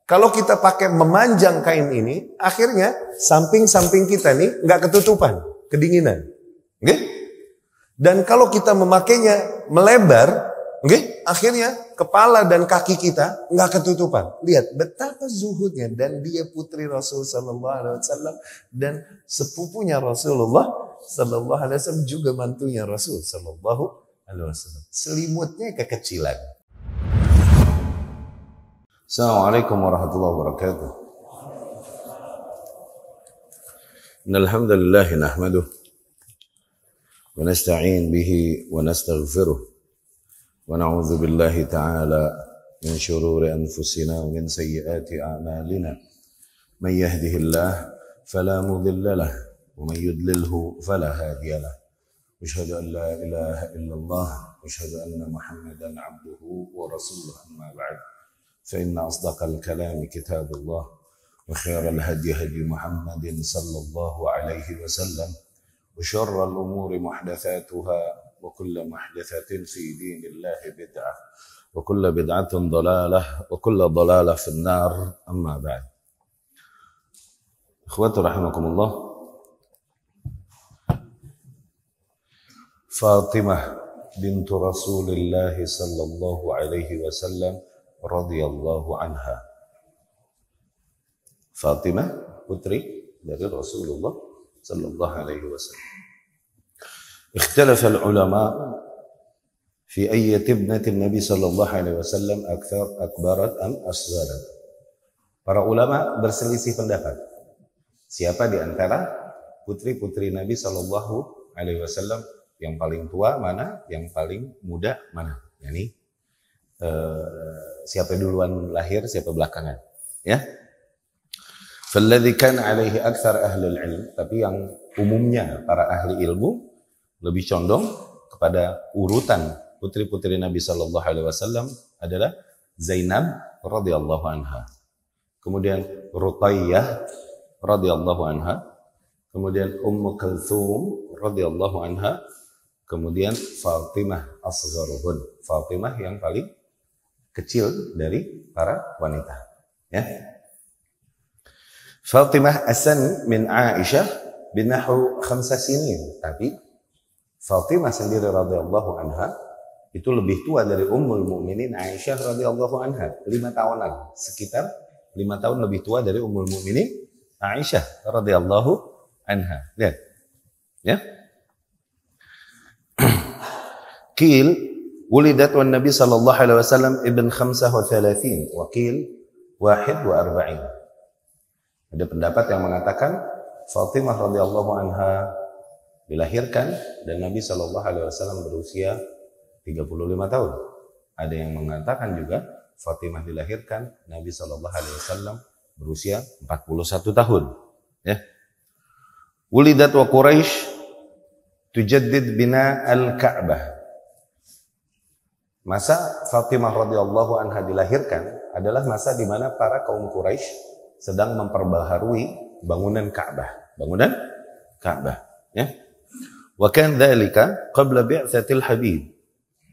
Kalau kita pakai memanjang kain ini, akhirnya samping-samping kita nih nggak ketutupan, kedinginan. Okay? Dan kalau kita memakainya melebar, okay? Akhirnya kepala dan kaki kita nggak ketutupan. Lihat betapa zuhudnya, dan dia putri Rasul Sallallahu Alaihi Wasallam dan sepupunya Rasulullah Sallallahu Alaihi Wasallam juga mantunya Rasul Sallallahu Alaihi Wasallam. Selimutnya kekecilan. Assalamualaikum warahmatullahi wabarakatuh. Innal hamdalillah nahmaduh wa nasta'in bihi wa nastaghfiruh wa na'udzu billahi ta'ala min shururi anfusina wa min sayyiati a'malina. Man yahdihillahu fala mudilla lahu wa man yudlilhu fala hadiya lahu. Asyhadu an la ilaha illallah wa asyhadu anna Muhammadan 'abduhu wa rasuluhu, amma ba'd. فإن أصدق الكلام كتاب الله وخير الهدي هدي محمد صلى الله عليه وسلم وشر الأمور محدثاتها وكل محدثة في دين الله بدعة وكل بدعة ضلالة وكل ضلالة في النار أما بعد. إخواتي رحمكم الله. فاطمة بنت رسول الله صلى الله عليه وسلم radhiyallahu anha. Fatimah putri dari Rasulullah sallallahu alaihi wasallam. اختلف العلماء في أية ابنة النبي صلى الله عليه وسلم أكبرت أم أصغرت. Para ulama berselisih pendapat. Siapa di antara putri-putri Nabi sallallahu alaihi wasallam yang paling tua mana, yang paling muda mana? Yani siapa duluan lahir, siapa belakangan, ya. Falladzi kana alaihi aktsar ahlul ilm, tapi yang umumnya para ahli ilmu lebih condong kepada urutan putri-putri Nabi sallallahu alaihi wasallam adalah Zainab radhiyallahu anha, kemudian Ruqayyah radhiyallahu anha, kemudian Ummu Kulthum radhiyallahu anha, kemudian Fatimah asgharuhun, Fatimah yang paling kecil dari para wanita, ya. Fatimah asan min Aisyah binahu 5 sinin, tapi Fatimah sendiri radhiyallahu anha itu lebih tua dari Ummul Mukminin Aisyah radhiyallahu anha 5 tahunan, sekitar 5 tahun lebih tua dari Ummul Mukminin Aisyah radhiyallahu anha. Lihat, ya. Qil wulidat wan Nabi sallallahu alaihi wasallam ibn 35 wa qil 41. Ada pendapat yang mengatakan Fatimah radhiyallahu anha dilahirkan dan Nabi sallallahu alaihi wasallam berusia 35 tahun. Ada yang mengatakan juga Fatimah dilahirkan Nabi sallallahu alaihi wasallam berusia 41 tahun, ya. Wulidat wa Quraisy tujaddid bina al-Ka'bah. Masa Fatimah radhiyallahu anha dilahirkan adalah masa di mana para kaum Quraisy sedang memperbaharui bangunan Ka'bah, ya. Wa kan dzalika qabla bi'tsatil habib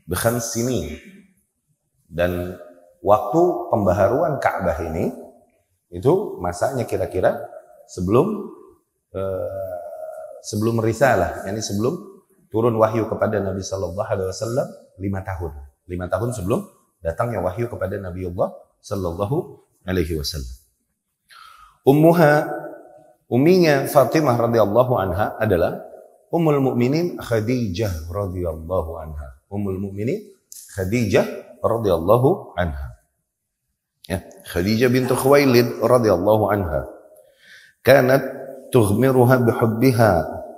bi 5 sinin. Dan waktu pembaharuan Ka'bah ini itu masanya kira-kira sebelum risalah, yakni sebelum turun wahyu kepada Nabi sallallahu alaihi wasallam 5 tahun. 5 tahun sebelum datangnya wahyu kepada Nabiullah sallallahu alaihi wasallam. Umminya Fatimah radhiyallahu anha adalah Ummul Mukminin Khadijah radhiyallahu anha. Ummul Mukminin Khadijah radhiyallahu anha. Ya, Khadijah bint Khuwailid radhiyallahu anha. Kanat tughmiruha bihubbiha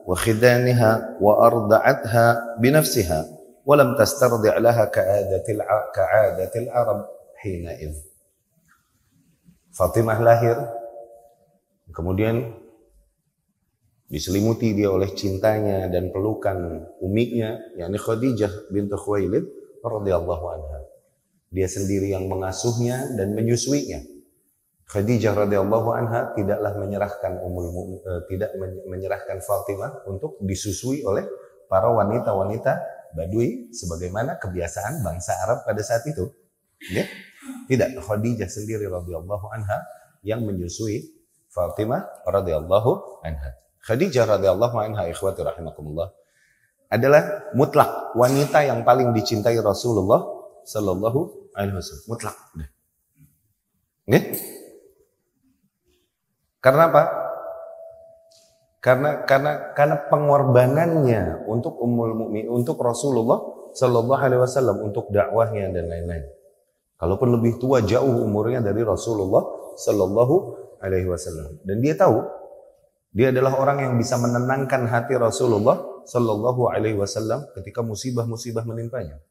wa khidaniha wa arda'atha binafsiha. Walam tastardi' laha ka'adatil Arab hinaidz. Fatimah lahir, kemudian diselimuti dia oleh cintanya dan pelukan uminya, yakni Khadijah bint Khuwailid radhiyallahu anha. Dia sendiri yang mengasuhnya dan menyusuinya. Khadijah radhiyallahu anha tidaklah menyerahkan Fatimah untuk disusui oleh para wanita-wanita Badui sebagaimana kebiasaan bangsa Arab pada saat itu, ya. Tidak, Khadijah sendiri radhiyallahu anha yang menyusui Fatimah radhiyallahu anha. Khadijah radhiyallahu anha, ikhwati rahimakumullah, adalah mutlak wanita yang paling dicintai Rasulullah sallallahu alaihi wasallam. Mutlak. Nggih? Karena apa? Karena pengorbanannya untuk Ummul Mukminin, untuk Rasulullah sallallahu alaihi wasallam, untuk dakwahnya dan lain-lain. Kalaupun lebih tua jauh umurnya dari Rasulullah sallallahu alaihi wasallam. Dan dia tahu dia adalah orang yang bisa menenangkan hati Rasulullah sallallahu alaihi wasallam ketika musibah-musibah menimpanya.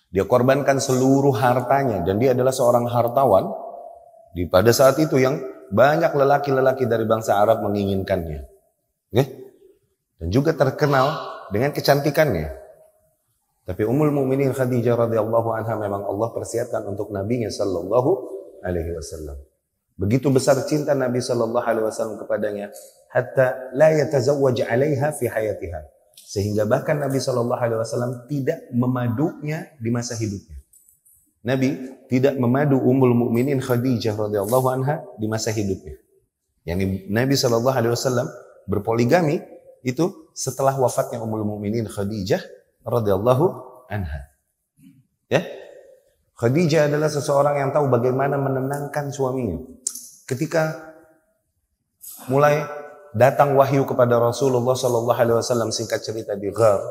Dia korbankan seluruh hartanya dan dia adalah seorang hartawan di pada saat itu yang banyak lelaki-lelaki dari bangsa Arab menginginkannya. Okay? Dan juga terkenal dengan kecantikannya. Tapi Ummul Mukminin Khadijah radhiyallahu anha memang Allah persiapkan untuk nabinya sallallahu alaihi wasallam. Begitu besar cinta Nabi sallallahu alaihi wasallam kepadanya hatta la yatazawwaj 'alaiha fi hayatiha. Sehingga bahkan Nabi sallallahu alaihi wasallam tidak memadunya di masa hidupnya. Nabi tidak memadu Ummul Mukminin Khadijah radhiyallahu anha di masa hidupnya. Yani Nabi sallallahu alaihi wasallam berpoligami itu setelah wafatnya Ummul Mukminin Khadijah radhiyallahu anha. Ya? Khadijah adalah seseorang yang tahu bagaimana menenangkan suaminya. Ketika mulai datang wahyu kepada Rasulullah sallallahu alaihi wasallam, singkat cerita di Ghar,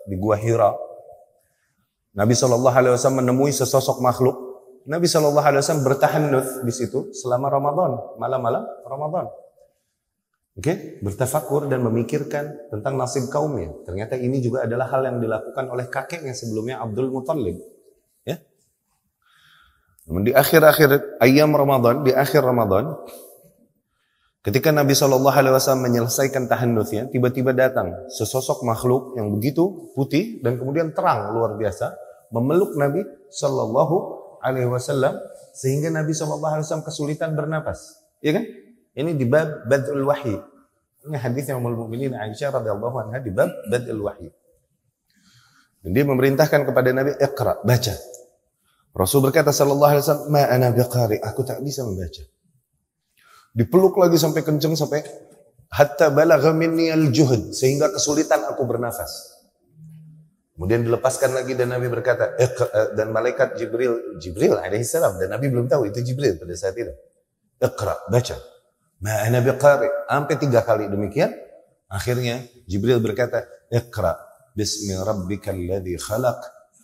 di Gua Hira, Nabi sallallahu alaihi wasallam menemui sesosok makhluk. Nabi sallallahu alaihi wasallam bertahannuts di situ selama Ramadan, malam-malam Ramadan. Oke, bertafakur dan memikirkan tentang nasib kaumnya. Ternyata ini juga adalah hal yang dilakukan oleh kakeknya sebelumnya, Abdul Muthalib. Ya. Namun di akhir-akhir ayam Ramadan, di akhir Ramadan, ketika Nabi SAW menyelesaikan tahannutsnya, tiba-tiba datang sesosok makhluk yang begitu putih dan kemudian terang luar biasa, memeluk Nabi SAW sehingga Nabi SAW kesulitan bernapas. Iya kan? Ini di bab Bad'ul Wahyi. Ini hadisnya Ummul Mukminin Aisyah radhiyallahu anha di bab Bad'ul Wahyi. Dan dia memerintahkan kepada Nabi, "Iqra, baca." Rasul berkata sallallahu alaihi wasallam, "Ma ana biqari, aku tak bisa membaca." Dipeluk lagi sampai kencang, sampai hatta balagha minni al-juhd, sehingga kesulitan aku bernafas. Kemudian dilepaskan lagi dan Nabi berkata, dan malaikat Jibril alaihi salam, dan Nabi belum tahu itu Jibril pada saat itu. "Iqra, baca." Ma ana biqari, sampai 3 kali demikian. Akhirnya Jibril berkata, "Iqra bismi rabbikal ladzi khalaq,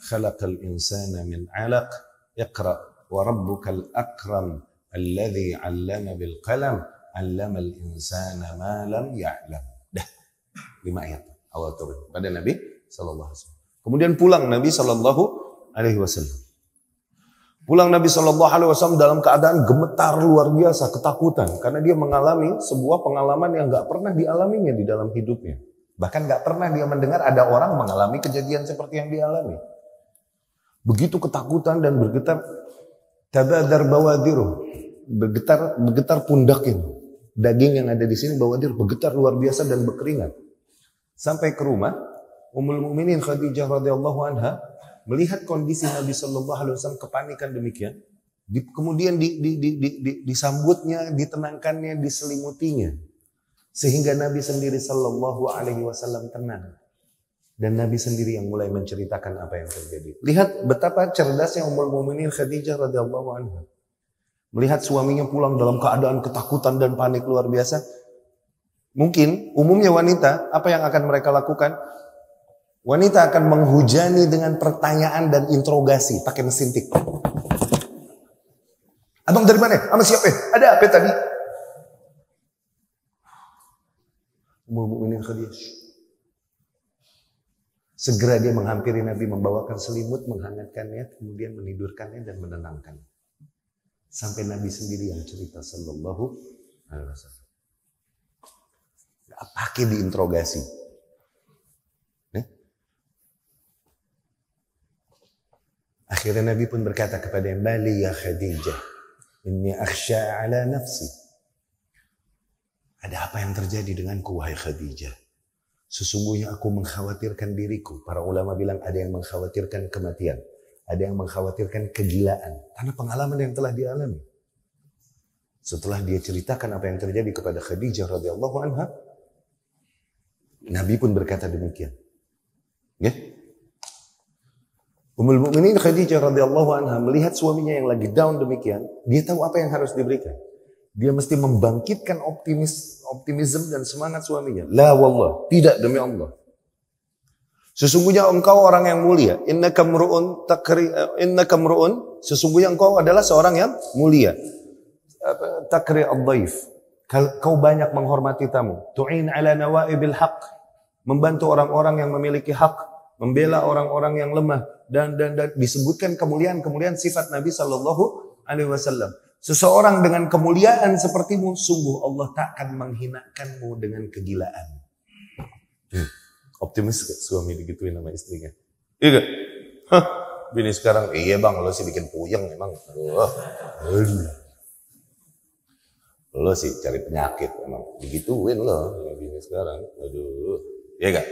khalaqal insana min 'alaq, iqra wa rabbukal akram alladzi 'allama bil qalam, 'allamal insana ma lam ya'lam." Dah. 5 ayat awal turun pada Nabi sallallahu alaihi wasallam. Kemudian pulang Nabi sallallahu alaihi wasallam. Pulang Nabi sallallahu alaihi wasallam dalam keadaan gemetar luar biasa, ketakutan karena dia mengalami sebuah pengalaman yang enggak pernah dialaminya di dalam hidupnya. Bahkan enggak pernah dia mendengar ada orang mengalami kejadian seperti yang dia alami. Begitu ketakutan dan bergetar tabadar bawadiru, bergetar pundaknya. Daging yang ada di sini bawadir bergetar luar biasa dan berkeringat. Sampai ke rumah, Ummul Mukminin Khadijah radhiyallahu anha melihat kondisi Nabi sallallahu alaihi wasallam kepanikan demikian, kemudian disambutnya, ditenangkannya, diselimutinya, sehingga Nabi sendiri sallallahu alaihi wasallam tenang. Dan Nabi sendiri yang mulai menceritakan apa yang terjadi. Lihat betapa cerdasnya Ummul Mukminin Khadijah radhiyallahu anha. Melihat suaminya pulang dalam keadaan ketakutan dan panik luar biasa. Mungkin umumnya wanita, apa yang akan mereka lakukan? Wanita akan menghujani dengan pertanyaan dan interogasi pakai mesin tik. "Abang dari mana? Sama siapa? Ada apa tadi?" Ummul Mukminin Khadijah segera dia menghampiri Nabi, membawakan selimut, menghangatkannya, kemudian menidurkannya dan menenangkannya. Sampai Nabi sendiri yang cerita sallallahu alaihi wasallam. Enggak pakai diinterogasi. Akhirnya Nabi pun berkata kepada yang "Mali ya Khadijah, inni akhsha ala nafsi." Ada apa yang terjadi denganku wahai Khadijah? Sesungguhnya aku mengkhawatirkan diriku. Para ulama bilang ada yang mengkhawatirkan kematian. ada yang mengkhawatirkan kegilaan karena pengalaman yang telah dialami. Setelah dia ceritakan apa yang terjadi kepada Khadijah radhiyallahu anha, Nabi pun berkata demikian. Ya? Ummul Mukminin Khadijah radhiyallahu anha melihat suaminya yang lagi down demikian, dia tahu apa yang harus diberikan. Dia mesti membangkitkan optimisme dan semangat suaminya. La wallah, tidak demi Allah. Sesungguhnya engkau orang yang mulia. Innaka mru'un, sesungguhnya engkau adalah seorang yang mulia. Takri ad-dhaif. Kau banyak menghormati tamu. Tu'in ala nawaibil haq. Membantu orang-orang yang memiliki hak, membela orang-orang yang lemah, dan disebutkan kemuliaan sifat Nabi sallallahu alaihi wasallam. Seseorang dengan kemuliaan sepertimu, sungguh Allah tak akan menghinakanmu dengan kegilaan. Optimis gak suami digituin sama istrinya? Iya gak? Hah, bini sekarang, iya bang, lo sih bikin puyeng emang. Lo sih cari penyakit emang. Digituin lo, bini sekarang. Aduh, iya gak?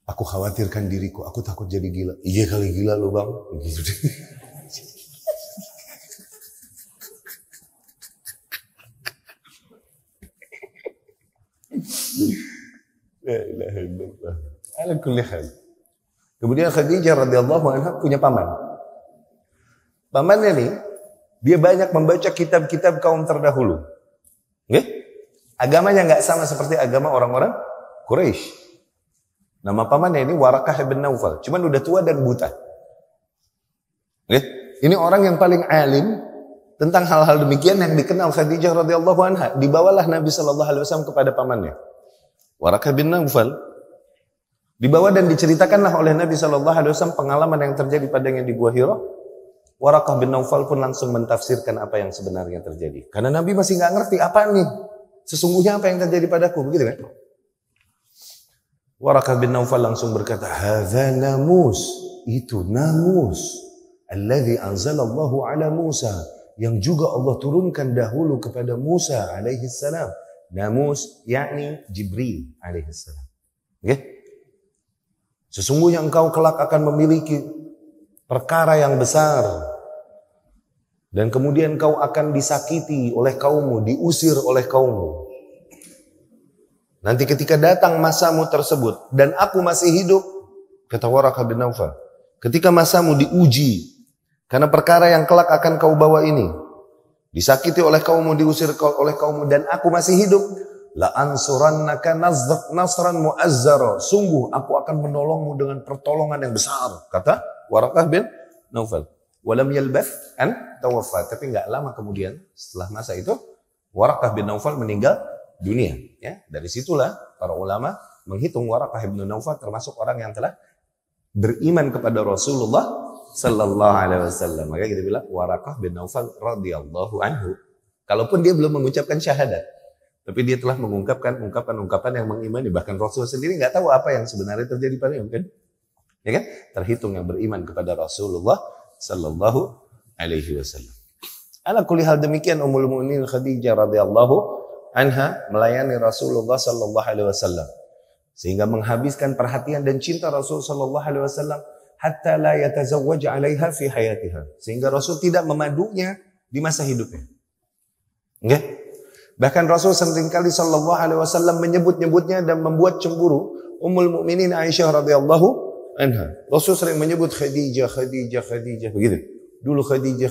Aku khawatirkan diriku, aku takut jadi gila. Iya kali gila lo bang. Gitu deh. La ilaha illallah. Ala kulli hal. Kemudian Khadijah radhiyallahu anha punya paman. Pamannya nih, dia banyak membaca kitab-kitab kaum terdahulu. Nggih? Agamanya nggak sama seperti agama orang-orang Quraisy. Nama pamannya ini Warakah bin Naufal. Cuman udah tua dan buta. Nggih? Ini orang yang paling alim tentang hal-hal demikian yang dikenal Khadijah radhiyallahu anha. Dibawalah Nabi sallallahu alaihi wasallam kepada pamannya. Warakah bin Naufal dibawa dan diceritakanlah oleh Nabi sallallahu alaihi wasallam pengalaman yang terjadi padanya di Gua Hira. Warakah bin Naufal pun langsung mentafsirkan apa yang sebenarnya terjadi. Karena Nabi masih nggak ngerti apa nih sesungguhnya apa yang terjadi padaku, begitu kan? Warakah bin Naufal langsung berkata, "Hadza namus." Itu namus alladzi anzalallahu ala Musa, yang juga Allah turunkan dahulu kepada Musa alaihi salam. Namus yakni Jibril alaihi salam. Okay? Sesungguhnya engkau kelak akan memiliki perkara yang besar. Dan kemudian engkau akan disakiti oleh kaummu, diusir oleh kaummu. Nanti ketika datang masamu tersebut dan aku masih hidup, kata Warakah bin Naufal, ketika masamu diuji karena perkara yang kelak akan kau bawa ini, disakiti oleh kaummu, diusir oleh kaummu, dan aku masih hidup, la ansurannaka nasran muazzara, sungguh aku akan menolongmu dengan pertolongan yang besar, kata Warakah bin Naufal. Walam yalbath an tawaffa, tapi enggak lama kemudian setelah masa itu Warakah bin Naufal meninggal dunia. Ya, dari situlah para ulama menghitung Warakah bin Naufal termasuk orang yang telah beriman kepada Rasulullah sallallahu alaihi wasallam. Maka kita bilang Warakah bin Naufal radhiyallahu anhu. Kalaupun dia belum mengucapkan syahadat, tapi dia telah mengungkapkan ungkapan-ungkapan yang mengimani. Bahkan Rasul sendiri nggak tahu apa yang sebenarnya terjadi padanya, kan? Ya kan? Terhitung yang beriman kepada Rasulullah sallallahu alaihi wasallam. Ala kulli hal demikian Ummul Mukminin Khadijah radhiyallahu anha melayani Rasulullah sallallahu alaihi wasallam sehingga menghabiskan perhatian dan cinta Rasul sallallahu alaihi wasallam hatta la yatazawwaj 'alaiha fi hayatiha, sehingga Rasul tidak memadunya di masa hidupnya. Nggih? Bahkan Rasul seringkali sallallahu alaihi wasallam menyebut-nyebutnya dan membuat cemburu Ummul Mukminin Aisyah radhiyallahu anha. Rasul sering menyebut Khadijah begitu. Dulu Khadijah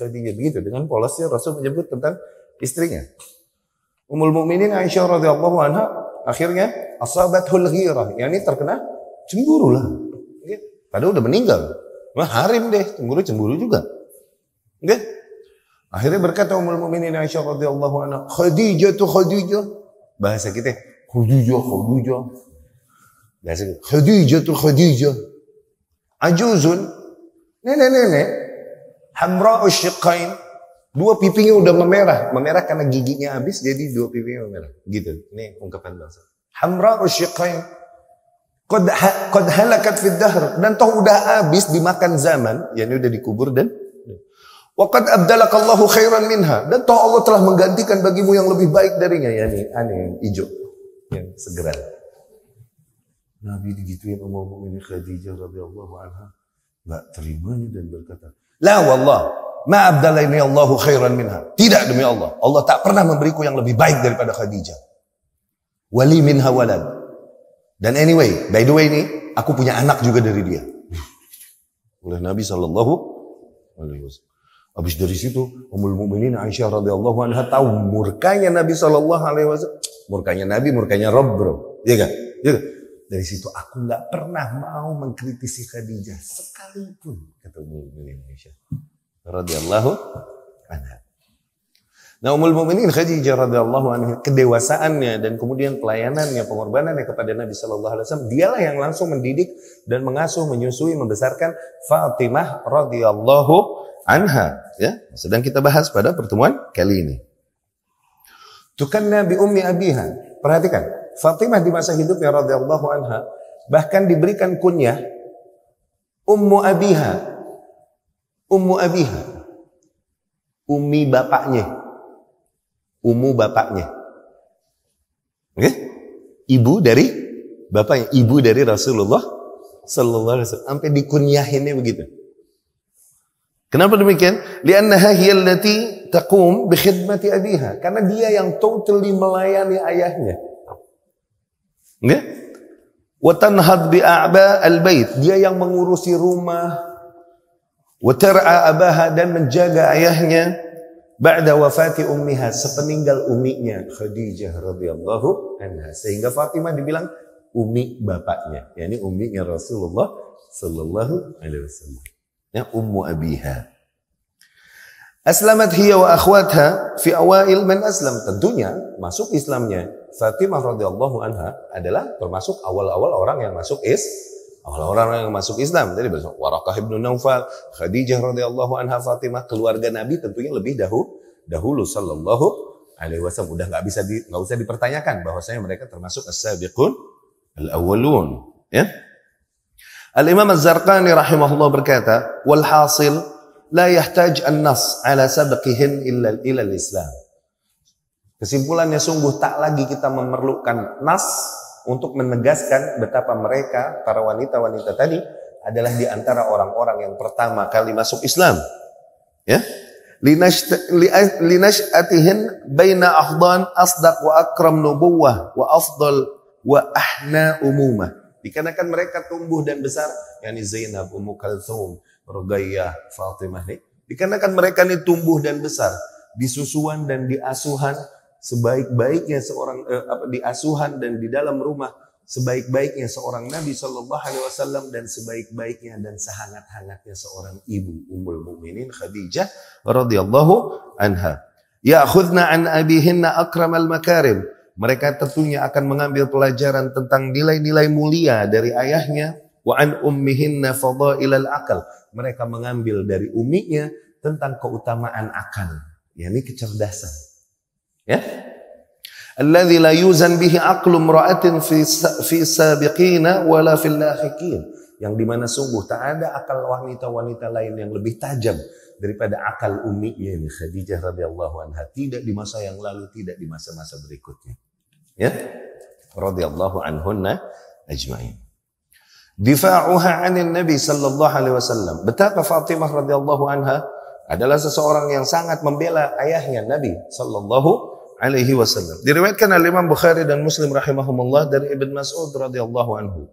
begitu, dengan polosnya Rasul menyebut tentang istrinya. Ummul Mukminin Aisyah radhiyallahu anha akhirnya asabathul ghirah, yakni terkena cemburu lah. Padahal udah meninggal. Wah, harim deh, cemburu juga. Oke? Akhirnya berkata Ummul Mukminin Aisyah radhiyallahu anha, Khadijah. Bahasa kita, Khadijah. Bahasa kita, Khadijah. Ajuzun, nenek, hamra'u syiqqain. Dua pipinya udah memerah karena giginya habis, jadi dua pipinya memerah. Gitu. Ini ungkapan bahasa. Hamra'u syiqqain. Qad halakat fid dahr, dan toh udah habis dimakan zaman, yakni udah dikubur dan Wa qad abdalakallahu khairan minha. Dan toh Allah telah menggantikan bagimu yang lebih baik darinya. Ya nih, aneh yang hijau. Yang segera. Nabi digituin Ummul Mukminin Khadijah radhiyallahu anha. Enggak terimanya dan berkata, "La wallah, ma abdalani Allahu khairan minha." Tidak demi Allah. Allah tak pernah memberiku yang lebih baik daripada Khadijah. Wali minha walad. Dan anyway, by the way nih, aku punya anak juga dari dia. Oleh Nabi sallallahu alaihi wasallam. Habis dari situ, Ummul Mukminin Aisyah radhiyallahu anha tahu murkanya Nabi sallallahu alaihi wasallam. Murkanya Nabi, murkanya Rabb, bro. Iya kan? Iya kan? Dari situ aku nggak pernah mau mengkritisi Khadijah sekalipun, kata Ummul Mukminin Aisyah radhiyallahu anha. Nah, Ummul Mukminin Khadijah radhiyallahu anha, kedewasaannya dan kemudian pelayanannya, pengorbanannya kepada Nabi sallallahu alaihi wasallam, dialah yang langsung mendidik dan mengasuh, menyusui, membesarkan Fatimah radhiyallahu anha, ya, sedang kita bahas pada pertemuan kali ini. Tukanna bi ummi abiha. Perhatikan, Fatimah di masa hidupnya radhiyallahu anha bahkan diberikan kunyah ummu abiha. Ummu abiha. Ummi bapaknya. Ummu bapaknya. Oke? Ibu dari bapaknya, ibu dari Rasulullah sallallahu alaihi wasallam, sampai dikunyahinnya begitu. Kenapa demikian? Li'annaha hiya allati taqum bi khidmati abiha. Karena dia yang totally melayani ayahnya. Nggak? Wa tanhad bi a'ba al-bait. Dia yang mengurusi rumah. Wa tar'a abaha, dan menjaga ayahnya ba'da wafati ummiha, sepeninggal umminya Khadijah radhiyallahu anha. Sehingga Fatimah dibilang ummi bapaknya, yakni umminya Rasulullah sallallahu alaihi wasallam. Ya, ummu abiha. Aslamat hiya wa akhwatha fi awail man aslam. Tentunya masuk Islamnya Fatimah radhiyallahu anha adalah termasuk awal-awal orang yang masuk Islam. Jadi Waraqah ibn Naufal, Khadijah radhiyallahu anha, Fatimah, keluarga Nabi tentunya lebih dahulu sallallahu alaihi wasallam. Udah enggak usah dipertanyakan bahwasanya mereka termasuk as-sabiqun al-awwalun, ya. Al-Imam Az-Zarqani rahimahullah berkata, wal hasil la yahtaj an-nas ala sabqihin illa al-Islam. Kesimpulannya, sungguh tak lagi kita memerlukan nas untuk menegaskan betapa mereka, para wanita-wanita tadi, adalah di antara orang-orang yang pertama kali masuk Islam. Ya? Linash'atihin baina ahdan asdaq wa akram nubuwah wa afdal wa ahna umumah. Dikarenakan mereka tumbuh dan besar, yakni Zainab, Ummu Kalthum, Ruqayyah, Fatimah nih. Dikarenakan mereka ini tumbuh dan besar di susuan dan di asuhan sebaik-baiknya seorang di asuhan dan di dalam rumah sebaik-baiknya seorang Nabi sallallahu alaihi wasallam, dan sebaik-baiknya dan sehangat-hangatnya seorang ibu, Ummul Mukminin Khadijah radhiyallahu anha. Ya'khudna an abihinna akramal makarim. Mereka tentunya akan mengambil pelajaran tentang nilai-nilai mulia dari ayahnya. Wa an ummihinna fadailal aqal. Mereka mengambil dari umminya tentang keutamaan akal, yakni kecerdasan. Ya? Alladzi la yuzan bihi aqlu imra'atin fi sabiqina wala fil lahiqin. Yang dimana sungguh tak ada akal wanita-wanita lain yang lebih tajam daripada akal umminya ini Khadijah radhiyallahu anha, tidak di masa yang lalu, tidak di masa-masa berikutnya. Ya, radhiyallahu anhunna ajma'in. Difa'uha 'anil Nabi sallallahu alaihi wasallam. Betapa Fatimah radhiyallahu anha adalah seseorang yang sangat membela ayahnya Nabi sallallahu alaihi wasallam. Diriwayatkan oleh Imam Bukhari dan Muslim rahimahumullah dari Ibn Mas'ud radhiyallahu anhu,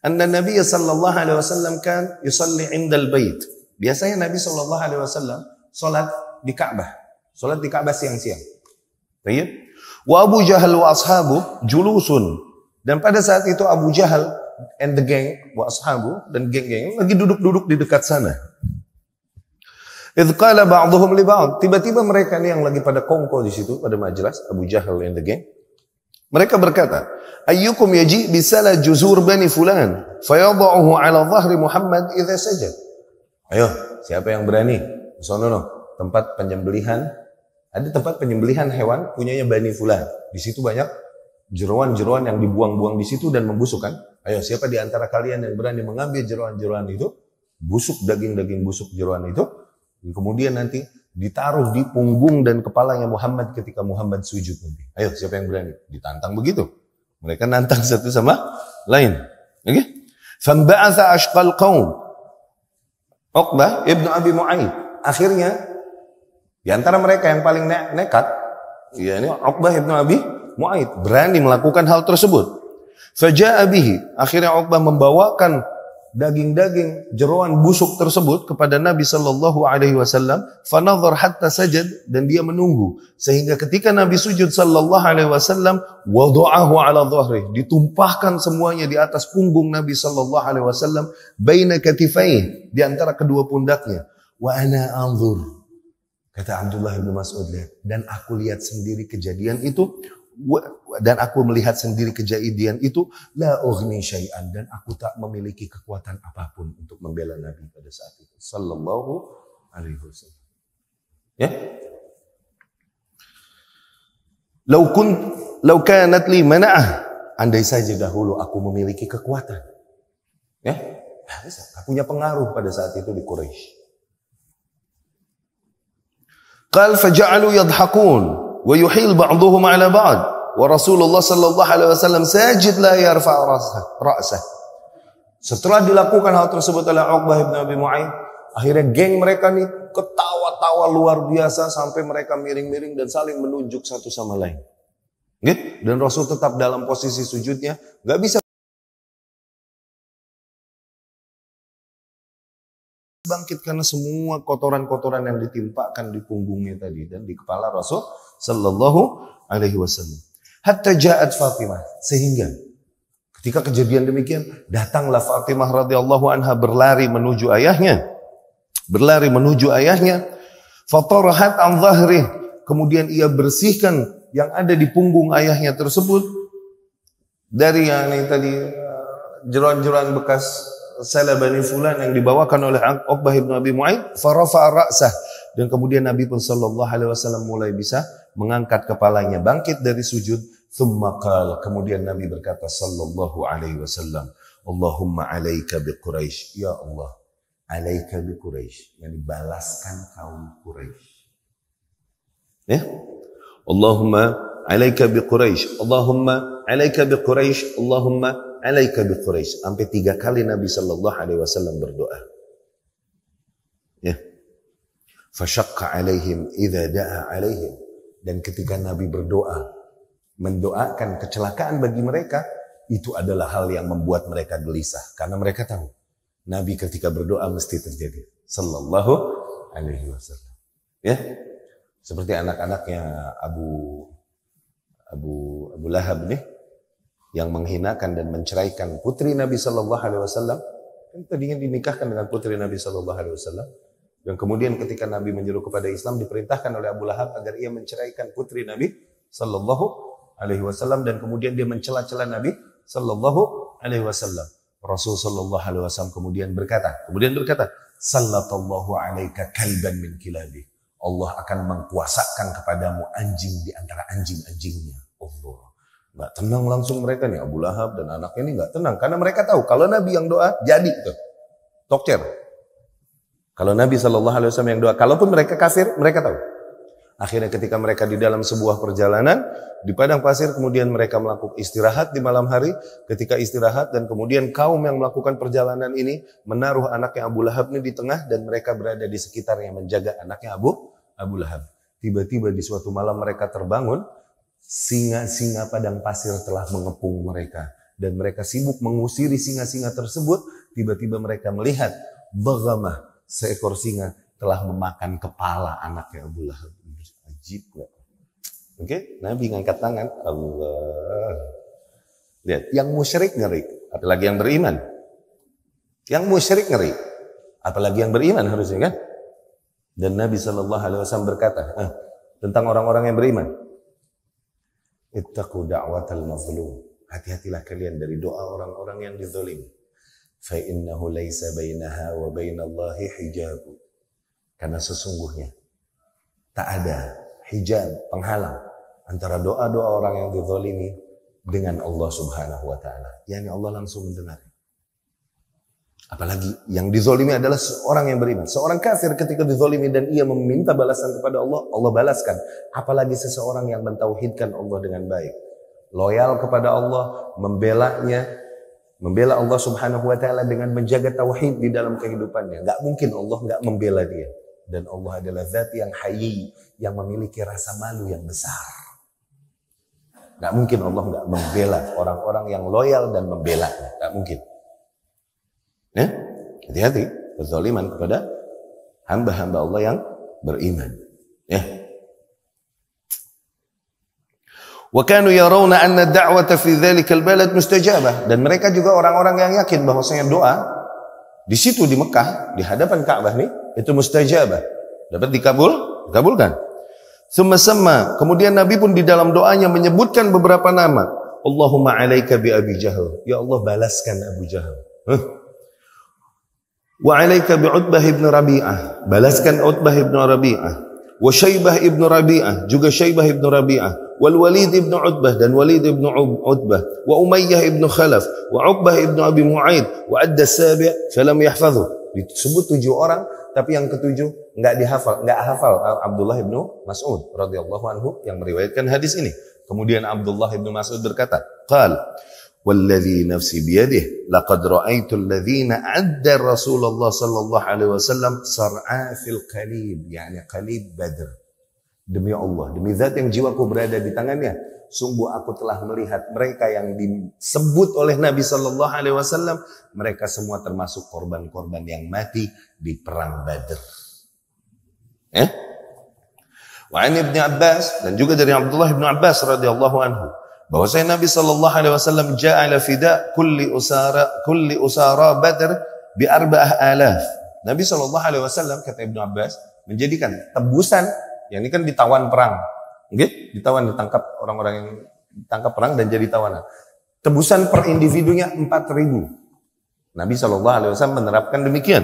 anna Nabi sallallahu alaihi wasallam kan yusalli 'indal bait. Biasanya Nabi sallallahu alaihi wasallam salat di Ka'bah. Salat di Ka'bah siang-siang. Baik. Wa Abu Jahal wa ashabu julusun. Dan pada saat itu Abu Jahal and the gang wa ashabu dan geng-geng lagi duduk-duduk di dekat sana. Idz qala ba'dhum li ba'd. Tiba-tiba mereka nih yang lagi pada kongko di situ pada majelis, Abu Jahal and the gang. Mereka berkata, ayyukum yaji bisala juzur bani fulan fayadha'uhu 'ala dhahri Muhammad idza sajad. Ayo, siapa yang berani? Sono tempat penyembelihan. Ada tempat penyembelihan hewan punyanya Bani Fulan. Di situ banyak jeroan-jeroan yang dibuang-buang di situ dan membusuk kan? Ayo, siapa di antara kalian yang berani mengambil jeroan-jeroan itu, busuk daging-daging busuk jeroan itu, Kemudian nanti ditaruh di punggung dan kepalanya Muhammad ketika Muhammad sujud nanti. Ayo, siapa yang berani? Ditantang begitu. Mereka nantang satu sama lain. Oke? Famba'atha ashqal qaum. Uqbah ibnu Abi Mu'aid. Akhirnya, di antara mereka yang paling nekat, ya ini Uqbah ibnu Abi Mu'aid berani melakukan hal tersebut. Faja'a bihi. Akhirnya Uqbah membawakan daging-daging jeroan busuk tersebut kepada Nabi sallallahu alaihi wasallam. Fanadhar hatta sajad, dan dia menunggu sehingga ketika Nabi sujud sallallahu alaihi wasallam, wada'ahu ala dhahri, ditumpahkan semuanya di atas punggung Nabi sallallahu alaihi wasallam, baina katifaihi, di antara kedua pundaknya. Wa ana anzur, kata Abdullah bin Mas'ud, dan aku lihat sendiri kejadian itu, dan aku melihat sendiri kejadian itu, la ughni syai'an, dan aku tak memiliki kekuatan apapun untuk membela Nabi pada saat itu sallallahu alaihi wasallam. Ya, law kanat li mana'ah, andai saja dahulu aku memiliki kekuatan, ya, aku punya pengaruh pada saat itu di Quraisy. Qal faja'alu yadhakun wa yuhil ba'duhum ala ba'd wa Rasulullah sallallahu alaihi wasallam sajid la yarfa' ra'sah. Setelah dilakukan hal tersebut oleh Uqbah bin Abi Mu'aid, akhirnya geng mereka nih ketawa-tawa luar biasa sampai mereka miring-miring dan saling menunjuk satu sama lain. Dan Rasul tetap dalam posisi sujudnya, enggak bisa bangkit karena semua kotoran-kotoran yang ditimpakan di punggungnya tadi dan di kepala Rasul sallallahu alaihi wasallam. Hatta ja'at Fatimah, sehingga ketika kejadian demikian datanglah Fatimah radhiyallahu anha berlari menuju ayahnya. Fatarahat an dhahri, kemudian ia bersihkan yang ada di punggung ayahnya tersebut dari yang tadi jeroan-jeroan bekas salabani fulan yang dibawakan oleh Uqbah bin Abi Mu'aid. Farafa'a ra'sah, dan kemudian Nabi pun sallallahu alaihi wasallam mulai bisa mengangkat kepalanya, bangkit dari sujud. Thumma qala, kemudian Nabi berkata sallallahu alaihi wasallam, Allahumma alaika bi Quraisy, ya Allah, alaika bi Quraisy, yang dibalaskan kaum Quraisy. Ya, Allahumma alaika bi Quraisy, Allahumma alaika bi Quraisy, Allahumma alaika bi Quraisy, sampai 3 kali Nabi sallallahu alaihi wasallam berdoa. Ya. Fashaqqa alaihim idza da'a alaihim, dan ketika Nabi berdoa mendoakan kecelakaan bagi mereka, itu adalah hal yang membuat mereka gelisah karena mereka tahu Nabi ketika berdoa mesti terjadi sallallahu alaihi wasallam. Ya. Seperti anak-anaknya Abu Lahab nih, yang menghinakan dan menceraikan putri Nabi sallallahu alaihi wasallam. Kan tadinya dinikahkan dengan putri Nabi sallallahu alaihi wasallam, dan kemudian ketika Nabi menyeru kepada Islam, diperintahkan oleh Abu Lahab agar ia menceraikan putri Nabi sallallahu alaihi wasallam, dan kemudian dia mencela-cela Nabi sallallahu alaihi wasallam. Rasul sallallahu alaihi wasallam kemudian berkata, sallallahu alaika kalban min kilabi, Allah akan mengkuasakan kepadamu anjing di antara anjing-anjingnya. Allah. Nggak tenang langsung mereka nih, Abu Lahab dan anaknya ini nggak tenang, karena mereka tahu kalau Nabi yang doa jadi tuh tokcer. Kalau Nabi sallallahu alaihi wasallam yang doa, kalaupun mereka kafir, mereka tahu. Akhirnya ketika mereka di dalam sebuah perjalanan di padang pasir, kemudian mereka melakukan istirahat di malam hari. Ketika istirahat, dan kemudian kaum yang melakukan perjalanan ini menaruh anaknya Abu Lahab ini di tengah, dan mereka berada di sekitarnya menjaga anaknya Abu Lahab. Tiba-tiba di suatu malam mereka terbangun, singa-singa padang pasir telah mengepung mereka, dan mereka sibuk mengusiri singa-singa tersebut. Tiba-tiba mereka melihat baghamah, seekor singa telah memakan kepala anaknya Abu Lahab. Ajib gak? Oke, Nabi ngangkat tangan, Allah. Lihat, yang musyrik ngeri, apalagi yang beriman. Yang musyrik ngeri, apalagi yang beriman harusnya kan? Dan Nabi SAW berkata tentang orang-orang yang beriman, ittaqu da'watal mazlum, hati-hatilah kalian dari doa orang-orang yang dizalim. Fa innahu laisa bainaha wa bainallahi hijab, karena sesungguhnya tak ada hijab, penghalang antara doa-doa orang yang dizalimi dengan Allah Subhanahu wa taala. Yani Allah langsung mendengar. Apalagi yang dizolimi adalah seorang yang beriman. Seorang kafir ketika dizolimi dan ia meminta balasan kepada Allah, Allah balaskan. Apalagi seseorang yang mentauhidkan Allah dengan baik. Loyal kepada Allah, membela Allah subhanahu wa ta'ala dengan menjaga tauhid di dalam kehidupannya. Gak mungkin Allah gak membela dia. Dan Allah adalah zat yang hayy, yang memiliki rasa malu yang besar. Gak mungkin Allah gak membela orang-orang yang loyal dan membela. Gak mungkin. Ya, hati-hati kezaliman kepada hamba-hamba Allah yang beriman. Ya. Wa kanu yarawna anna ad-da'wata fi dzalikal balad mustajabah, dan mereka juga orang-orang yang yakin bahwasanya doa di situ di Mekah di hadapan Ka'bah nih itu mustajabah, dapat dikabulkan. Summa kemudian Nabi pun di dalam doanya menyebutkan beberapa nama. Allahumma 'alaika bi Abi Jahal, ya Allah balaskan Abu Jahal. Wa 'alaika bi Utbah ibn Rabi'ah, balaskan Utbah ibn Rabi'ah. Wa Syaibah ibn Rabi'ah, juga Syaibah ibn Rabi'ah. Wal Walid ibn Utbah, dan Walid ibn Utbah. Wa Umayyah ibn Khalaf, wa Uqbah ibn Abi Mu'aid, wa adda sabi' falam yahfadhu. Disebut 7 orang, tapi yang ke-7 enggak hafal Abdullah ibn Mas'ud radhiyallahu anhu yang meriwayatkan hadis ini. Kemudian Abdullah ibn Mas'ud berkata, qal والذي نفسي بيده لقد رأيت الذين عد رسول الله صلى الله عليه وسلم صرعا في القليب, يعني qalib Badr. Demi Allah, demi zat yang jiwaku berada di tangannya, sungguh aku telah melihat mereka yang disebut oleh Nabi sallallahu alaihi wasallam, mereka semua termasuk korban-korban yang mati di perang Badr. Wa an Ibnu Abbas, dan juga dari Abdullah bin Abbas radhiyallahu anhu, bahwasanya Nabi sallallahu alaihi wasallam ja'ala fida kulli usara Badr bi 4,000. Nabi sallallahu alaihi wasallam, kata Ibnu Abbas, menjadikan tebusan, yang ini kan ditawan perang. Okay? Ditangkap orang-orang yang ditangkap perang dan jadi tawanan. Tebusan per individunya 4.000. Nabi sallallahu alaihi wasallam menerapkan demikian.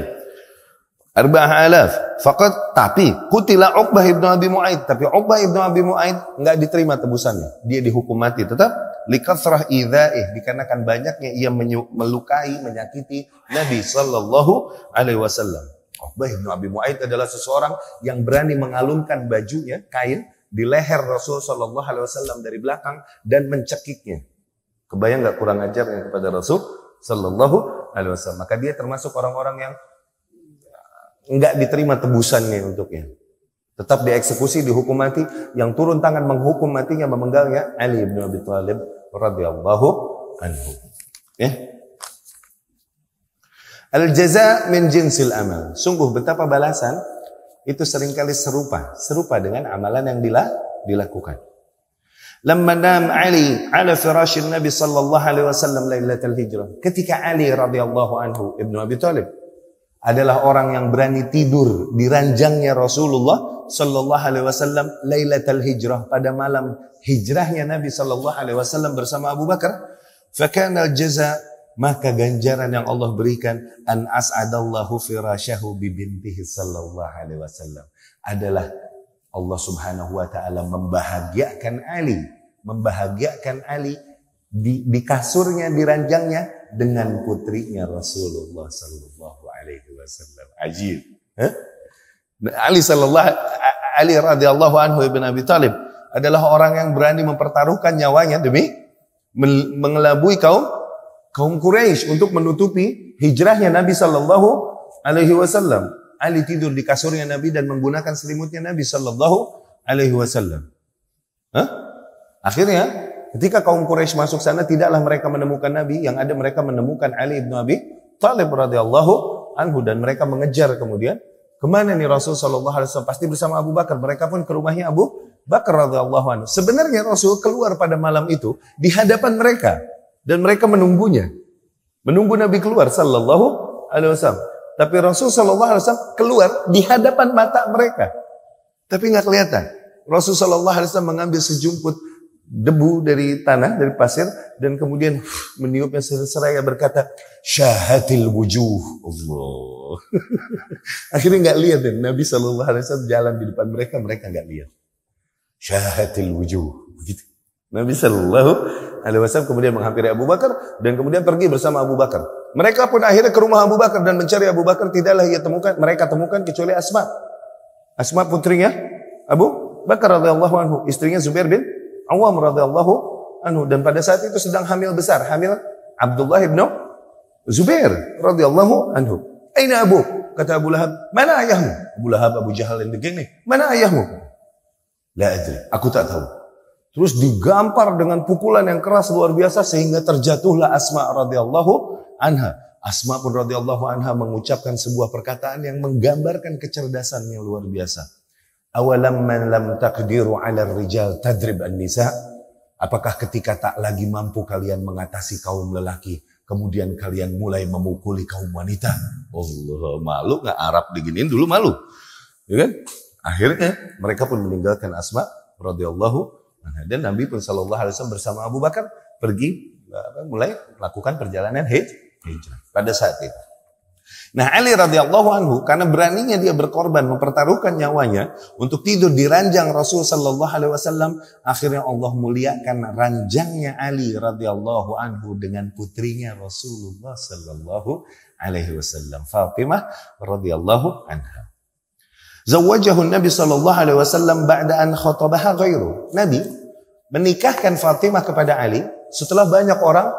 4,000 faqat, tapi qutila Uqbah ibn Abi Mu'aid, tapi Uqbah ibn Abi Mu'aid enggak diterima tebusannya, dia dihukum mati tetap likathrah idzaih, dikarenakan banyaknya ia melukai, menyakiti Nabi sallallahu alaihi wasallam. Uqbah ibn Abi Mu'aid adalah seseorang yang berani mengalungkan bajunya, kain di leher Rasul sallallahu alaihi wasallam dari belakang dan mencekiknya. Kebayang enggak kurang ajarnya kepada Rasul sallallahu alaihi wasallam? Maka dia termasuk orang-orang yang enggak diterima tebusannya untuknya. Tetap dieksekusi, dihukum mati. Yang turun tangan menghukum matinya, memenggalnya, Ali bin Abi Thalib radhiyallahu anhu. Ya. Al-jaza min jinsil amal. Sungguh betapa balasan itu seringkali serupa dengan amalan yang dilakukan. Lamma nam Ali ala firashin Nabi sallallahu alaihi wasallam lailatul hijrah. Ketika Ali radhiyallahu anhu Ibnu Abi Thalib adalah orang yang berani tidur di ranjangnya Rasulullah sallallahu alaihi wasallam lailatul hijrah, pada malam hijrahnya Nabi sallallahu alaihi wasallam bersama Abu Bakar, fakana al-jaza, maka ganjaran yang Allah berikan, an as'adallahu firasyahu bi bintihi sallallahu alaihi wasallam, adalah Allah subhanahu wa ta'ala membahagiakan Ali di kasurnya, di ranjangnya dengan putrinya Rasulullah sallallahu alaihi wasallam. Ajib. Ali radhiyallahu anhu ibn Abi Thalib adalah orang yang berani mempertaruhkan nyawanya demi mengelabui kaum Quraisy untuk menutupi hijrahnya Nabi sallallahu alaihi wasallam. Ali tidur di kasurnya Nabi dan menggunakan selimutnya Nabi sallallahu alaihi wasallam. Akhirnya ketika kaum Quraisy masuk sana, tidaklah mereka menemukan Nabi, yang ada mereka menemukan Ali bin Abi Thalib radhiyallahu anhu, dan mereka mengejar kemudian, kemana nih Rasul sallallahu alaihi wasallam? Pasti bersama Abu Bakar. Mereka pun ke rumahnya Abu Bakar radhiyallahu anhu. Sebenarnya Rasul keluar pada malam itu di hadapan mereka dan mereka menunggunya. Menunggu Nabi keluar sallallahu alaihi wasallam. Tapi Rasul sallallahu alaihi wasallam keluar di hadapan mata mereka. Tapi enggak kelihatan. Rasul sallallahu alaihi wasallam mengambil sejumput debu dari tanah, dari pasir, dan kemudian meniupnya seraya berkata, syahatil wujuh. Allah. Akhirnya enggak lihat deh, Nabi sallallahu alaihi wasallam jalan di depan mereka, mereka enggak lihat. Syahatil wujuh. Begitu. Nabi sallallahu alaihi wasallam kemudian menghampiri Abu Bakar dan kemudian pergi bersama Abu Bakar. Mereka pun akhirnya ke rumah Abu Bakar dan mencari Abu Bakar, tidaklah mereka temukan kecuali Asma. Asma putrinya Abu Bakar radhiyallahu anhu, istrinya Zubair bin Awam radhiyallahu anhu, dan pada saat itu sedang hamil besar, hamil Abdullah ibn Zubair radhiyallahu anhu. Aina Abu? Kata Abu Lahab, mana ayahmu? Abu Lahab, Abu Jahal yang degeng nih. Mana ayahmu? La adri, aku tak tahu. Terus digampar dengan pukulan yang keras luar biasa sehingga terjatuhlah Asma radhiyallahu anha. Asma pun radhiyallahu anha mengucapkan sebuah perkataan yang menggambarkan kecerdasan yang luar biasa. Awalam man lam taqdiru 'ala rijal tadrib an-nisa? Apakah ketika tak lagi mampu kalian mengatasi kaum lelaki, kemudian kalian mulai memukuli kaum wanita? Allah, malu nggak Arab diginiin dulu malu, ya kan? Akhirnya mereka pun meninggalkan Asma radhiyallahu anha, dan Nabi pun sallallahu alaihi wasallam bersama Abu Bakar pergi mulai melakukan perjalanan hijrah pada saat itu. Nah, Ali radhiyallahu anhu karena beraninya dia berkorban mempertaruhkan nyawanya untuk tidur di ranjang Rasul sallallahu alaihi wasallam, akhirnya Allah muliakan ranjangnya Ali radhiyallahu anhu dengan putrinya Rasulullah sallallahu alaihi wasallam, Fatimah radhiyallahu anha. Zawwajahu Nabi sallallahu alaihi wasallam ba'da an khatabaha ghairu. Nabi menikahkan Fatimah kepada Ali setelah banyak orang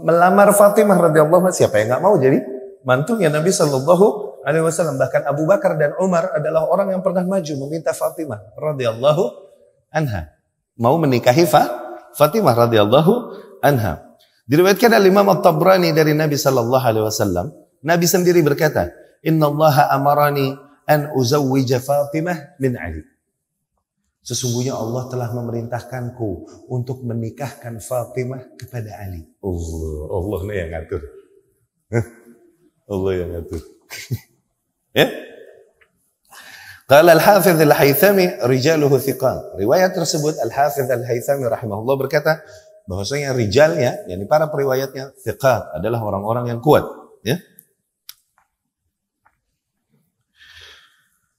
melamar Fatimah radhiyallahu anha. Siapa yang enggak mau jadi mantunya Nabi sallallahu alaihi wasallam? Bahkan Abu Bakar dan Umar adalah orang yang pernah maju meminta Fatimah radhiyallahu anha mau menikahi Fatimah radhiyallahu anha. Diriwayatkan oleh Imam At-Tabrani dari Nabi sallallahu alaihi wasallam, Nabi sendiri berkata, "Innallaha amarani an uzawwija Fatimah min Ali." Sesungguhnya Allah telah memerintahkanku untuk menikahkan Fatimah kepada Ali. Allah nih yang ngatur. Allah yang ngatur. Ya? Qala al-Hafidz al-Haythami rijaluhu thiqat. Riwayat tersebut Al-Hafidz al-Haythami rahimahullah berkata bahwasanya rijalnya, yakni para periwayatnya, thiqat, adalah orang-orang yang kuat, ya.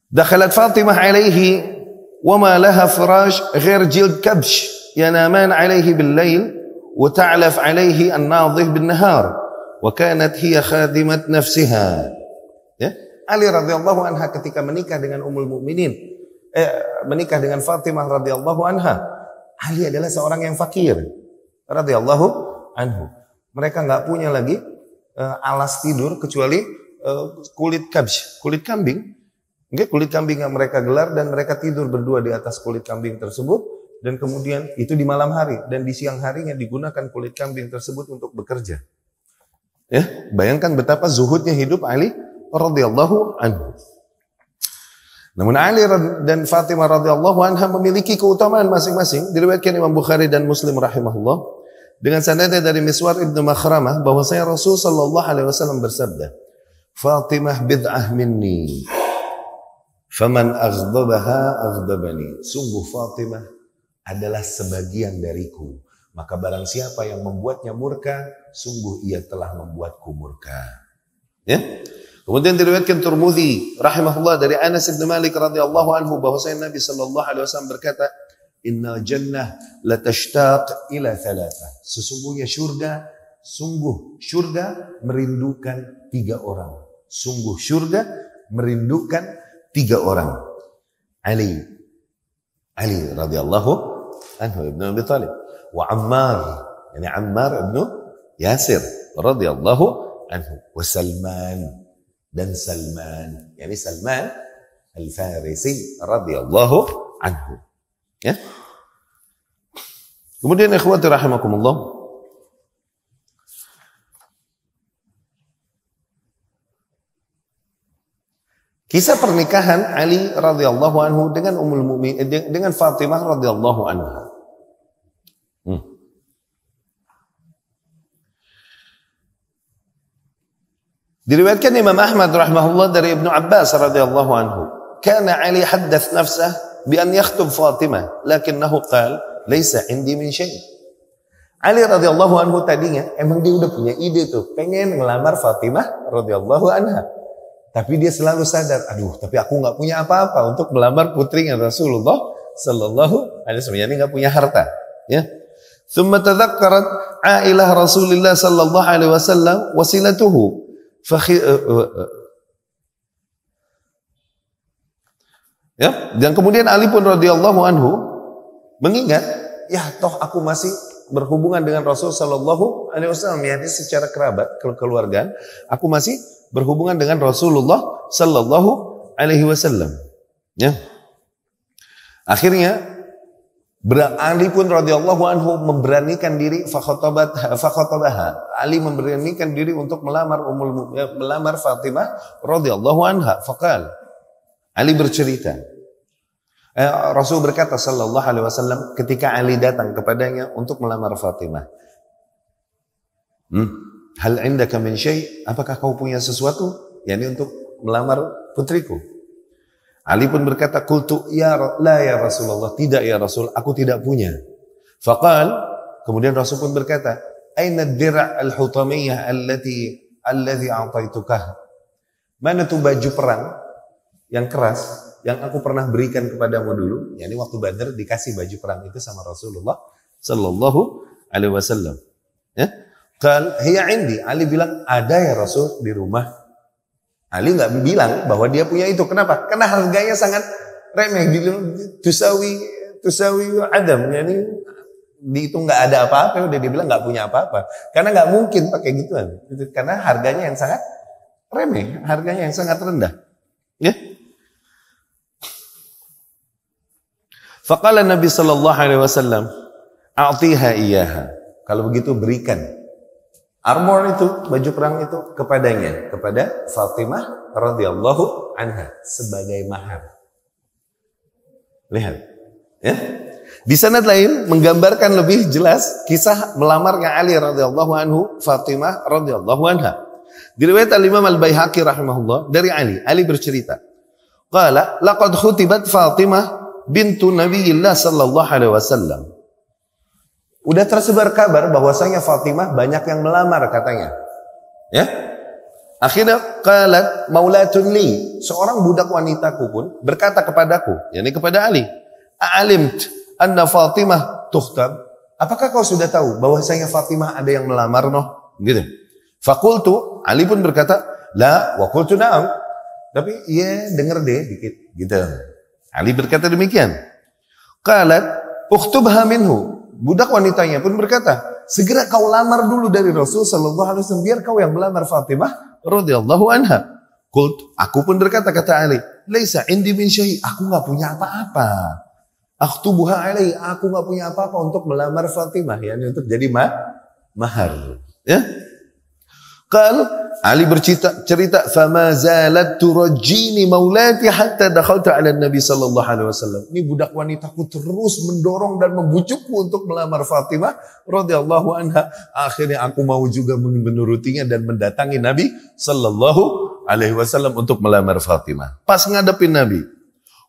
Dakhalat Fatimah alaihi wa ma laha firash ghair jild kabsh yanaman alaihi bil-lail wa ta'laf alaihi an-nadhih bin-nahar wa kanat hiya khadimat nafsiha. Ya, Ali radhiyallahu anha ketika menikah dengan Ummul Mukminin, menikah dengan Fatimah radhiyallahu anha, Ali adalah seorang yang fakir radhiyallahu anhu. Mereka enggak punya lagi alas tidur kecuali kulit kabsh, kulit kambing. Kulit kambing yang mereka gelar, dan mereka tidur berdua di atas kulit kambing tersebut, dan kemudian itu di malam hari, dan di siang harinya digunakan kulit kambing tersebut untuk bekerja. Ya, bayangkan betapa zuhudnya hidup Ali radhiyallahu anhu. Namun Ali dan Fatimah radhiyallahu anha memiliki keutamaan masing-masing. Diriwayatkan Imam Bukhari dan Muslim rahimahullah dengan sanadnya dari Miswar ibnu Makhramah bahwasanya Rasul sallallahu alaihi wasallam bersabda, "Fatimah bid'ah minni. Faman aghdabaha aghdabani." Sungguh Fatimah adalah sebagian dariku, maka barang siapa yang membuatnya murka, sungguh ia telah membuatku murka. Ya. Kemudian diriwayatkan Tirmidzi rahimahullah dari Anas bin Malik radhiyallahu anhu bahwasanya Nabi sallallahu alaihi wasallam berkata, "Innal jannah latashtaq ila thalathah." Sesungguhnya sungguh syurga merindukan 3 orang. Sungguh syurga merindukan 3 orang. Ali radhiyallahu anhu ibn Abi Thalib, wa Ammar, yani Ammar ibn Yasir radhiyallahu anhu, wa Salman, dan Salman, yani Salman al-Farisi radhiyallahu anhu. Ya. Kemudian ikhwati rahimakumullah, kisah pernikahan Ali radhiyallahu anhu dengan Ummul Mukminin, dengan Fatimah radhiyallahu anha. Diriwayatkan Imam Ahmad rahimahullah dari Ibnu Abbas radhiyallahu anhu, "Kana Ali haddath nafsah bi an yakhtub Fatimah, lakinnahu qala laisa indi min syai'." Ali radhiyallahu anhu tadinya emang dia udah punya ide tuh, pengen ngelamar Fatimah radhiyallahu anha. Tapi dia selalu sadar, aduh, tapi aku nggak punya apa-apa untuk melamar putrinya Rasulullah sallallahu alaihi wasallam. Yani nggak punya harta, ya. Tsumma tadzakkarat ailah Rasulullah sallallahu alaihi wasallam wasilatuhu. Ya, dan kemudian Ali pun radhiyallahu anhu mengingat, ya toh aku masih berhubungan dengan Rasul sallallahu alaihi wasallam, yakni secara kerabat, kekeluargaan, aku masih berhubungan dengan Rasulullah sallallahu alaihi wasallam. Ya. Akhirnya Ali pun radhiyallahu anhu memberanikan diri fakhatabaha. Ali memberanikan diri untuk melamar Fatimah radhiyallahu anha. Faqal. Ali bercerita. Rasul berkata sallallahu alaihi wasallam ketika Ali datang kepadanya untuk melamar Fatimah. Hal indaka min syai'? Apakah kau punya sesuatu yakni untuk melamar putriku? Ali pun berkata, qultu la ya Rasulullah, tidak ya Rasul, aku tidak punya. Faqal, kemudian Rasul pun berkata, aina ad-dir' al-hutamiyah alladhi a'taitukah? Mana tuh baju perang yang keras yang aku pernah berikan kepadamu dulu? Yani waktu Badar dikasih baju perang itu sama Rasulullah sallallahu alaihi wasallam. Ya? Qal hiya indi. Ali bilang, ada ya Rasul di rumah. Ali nggak bilang bahwa dia punya itu. Kenapa? Karena harganya sangat remeh. Tusawi adam. Jadi itu nggak ada apa-apa. Udah dibilang nggak punya apa-apa. Karena nggak mungkin pakai gituan. Karena harganya yang sangat remeh. Harganya yang sangat rendah. Ya. Faqala Nabi sallallahu alaihi wasallam, a'tiha iyaha. Kalau begitu berikan armor itu, baju perang itu kepadanya, kepada Fatimah radhiyallahu anha sebagai mahar. Lihat, ya. Di sanad lain menggambarkan lebih jelas kisah melamarnya Ali radhiyallahu anhu Fatimah radhiyallahu anha. Diriwayat Imam Al-Baihaqi rahimahullah dari Ali bercerita, qala laqad khutibat Fatimah bintu Nabiyillah sallallahu alaihi wasallam. Udah tersebar kabar bahwasanya Fatimah banyak yang melamar katanya. Ya. Akhirnya qalat maulatun li, seorang budak wanitaku pun berkata kepadaku, yakni kepada Ali, "A'alimt anna Fatimah tukhtab?" Apakah kau sudah tahu bahwasanya Fatimah ada yang melamar noh? Gitu. Faqultu, Ali pun berkata, "La wa qultu na'am." Tapi iya denger deh dikit gitu. Ali berkata demikian. Qalat ukhtubha minhu. Budak wanitanya pun berkata, segera kau lamar dulu dari Rasul sallallahu alaihi wasallam biar kau yang melamar Fatimah radhiyallahu anha. Qult, aku pun berkata kata Ali, laisa indi min syai', aku enggak punya apa-apa. Akhtubuha alai, aku enggak punya apa-apa untuk melamar Fatimah, yakni untuk jadi mahar. Ya. Qal Ali cerita fama zalat turajjini maulati hatta dakhaltu ala Nabi sallallahu alaihi wasallam. Ini budak wanitaku terus mendorong dan membujukku untuk melamar Fatimah radhiyallahu anha. Akhirnya aku mau juga menurutinya dan mendatangi Nabi sallallahu alaihi wasallam untuk melamar Fatimah. Pas ngadepin Nabi,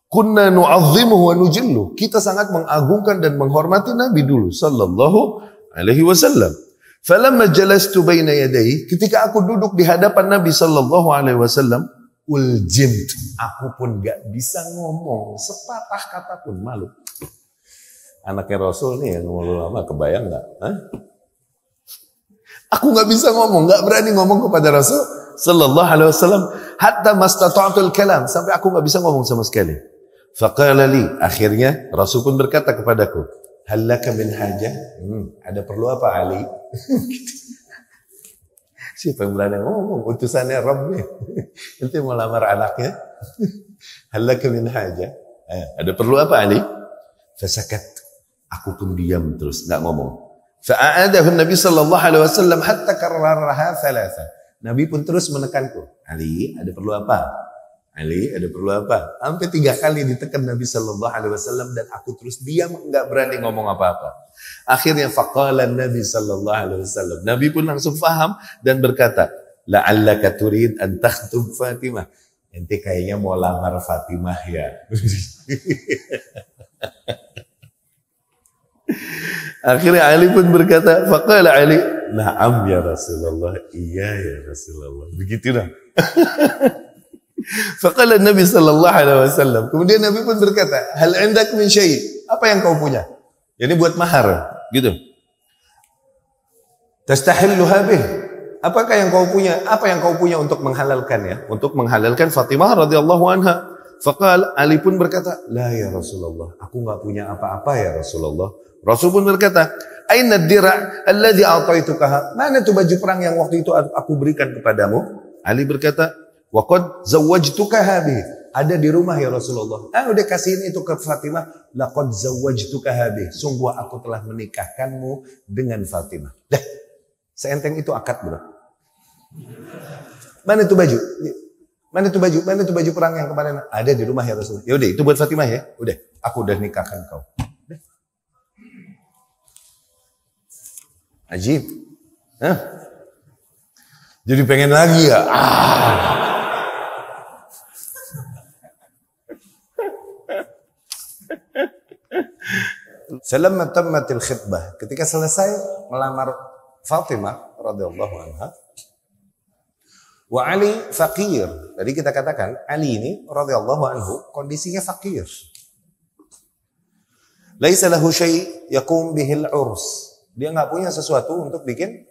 kunna nu'azzimuhu wa nujillu. Kita sangat mengagungkan dan menghormati Nabi dulu sallallahu alaihi wasallam. Falamma jalastu baina yadayhi, ketika aku duduk di hadapan Nabi sallallahu alaihi wasallam, uljimt, aku pun enggak bisa ngomong sepatah kata pun, malu. Anaknya Rasul nih yang ngomong lama, kebayang enggak? Aku enggak bisa ngomong, enggak berani ngomong kepada Rasul sallallahu alaihi wasallam hatta mastata'tul kalam, sampai aku enggak bisa ngomong sama sekali. Faqala li, akhirnya Rasul pun berkata kepadaku, halaka min hajah? Ada perlu apa Ali? Siapa yang berani ngomong? Utusannya Rabb nih. Nanti mau lamar anaknya. Halaka min hajah? Ada perlu apa Ali? Fasakat. Aku pun diam terus, enggak ngomong. Fa'adahu Nabi sallallahu alaihi wasallam hatta karraraha thalatha. Nabi pun terus menekanku. Ali, ada perlu apa? Ali, ada perlu apa? Sampai 3 kali ditekan Nabi sallallahu alaihi wasallam dan aku terus diam, enggak berani ngomong apa-apa. Akhirnya faqala Nabi sallallahu alaihi wasallam. Nabi pun langsung faham dan berkata, la'allaka turid an takhtub Fatimah. Ente kayaknya mau lamar Fatimah ya. Akhirnya Ali pun berkata, faqala Ali, na'am ya Rasulullah. Iya ya Rasulullah. Begitulah. Faqala Nabi sallallahu alaihi wasallam. Kemudian Nabi pun berkata, hal indak min syai'? Apa yang kau punya? Jadi buat mahar, gitu. Tastahilluha bih. Apa yang kau punya untuk menghalalkannya? Untuk menghalalkan Fatimah radhiyallahu anha. Faqal, Ali pun berkata, la ya Rasulullah, aku enggak punya apa-apa ya Rasulullah. Rasul pun berkata, aina ad-dira' alladhi a'taitukaha? Mana itu baju perang yang waktu itu aku berikan kepadamu? Ali berkata, wa qad zawwajtukaha bih. Ada di rumah ya Rasulullah. Udah kasihin itu ke Fatimah. Laqad zawwajtukaha bih. Sungguh aku telah menikahkanmu dengan Fatimah. Dah. Seenteng itu akad, bro. Mana itu baju? Mana itu baju? Mana itu baju perang yang kemarin? Ada di rumah ya Rasulullah. Ya udah, itu buat Fatimah ya. Udah, aku udah nikahkan kau. Udah. Ajib. Hah? Jadi pengen lagi ya? Selamma tammatil khitbah. Ketika selesai melamar Fatimah radhiyallahu anha, wa Ali fakir. Tadi kita katakan Ali ini radhiyallahu anhu kondisinya fakir. Laisa lahu syai' yaqum bihi al-urs. Dia enggak punya sesuatu untuk bikin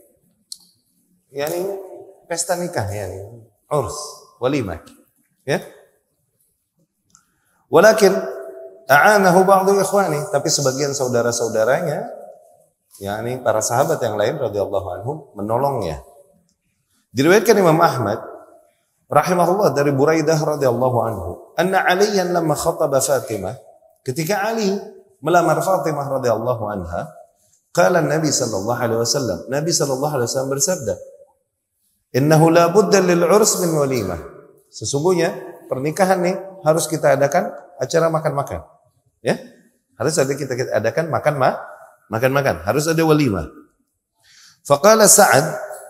pesta nikah urs, walimah. Ya. Walakin a'anahu ba'du ikhwani, tapi sebagian saudara-saudaranya para sahabat yang lain radhiyallahu anhum menolongnya. Diriwayatkan Imam Ahmad rahimahullah dari Buraidah radhiyallahu anhu, anna Aliyan lamma khataba Fatimah, ketika Ali melamar Fatimah radhiyallahu anha, qala Nabi sallallahu alaihi wasallam, Nabi sallallahu alaihi wasallam bersabda, innahu la budda lil 'urs min walimah. Sesungguhnya pernikahan nih harus kita adakan acara makan-makan. Ya? Harus kita adakan makan-makan, harus ada walimah. Faqala Sa'ad,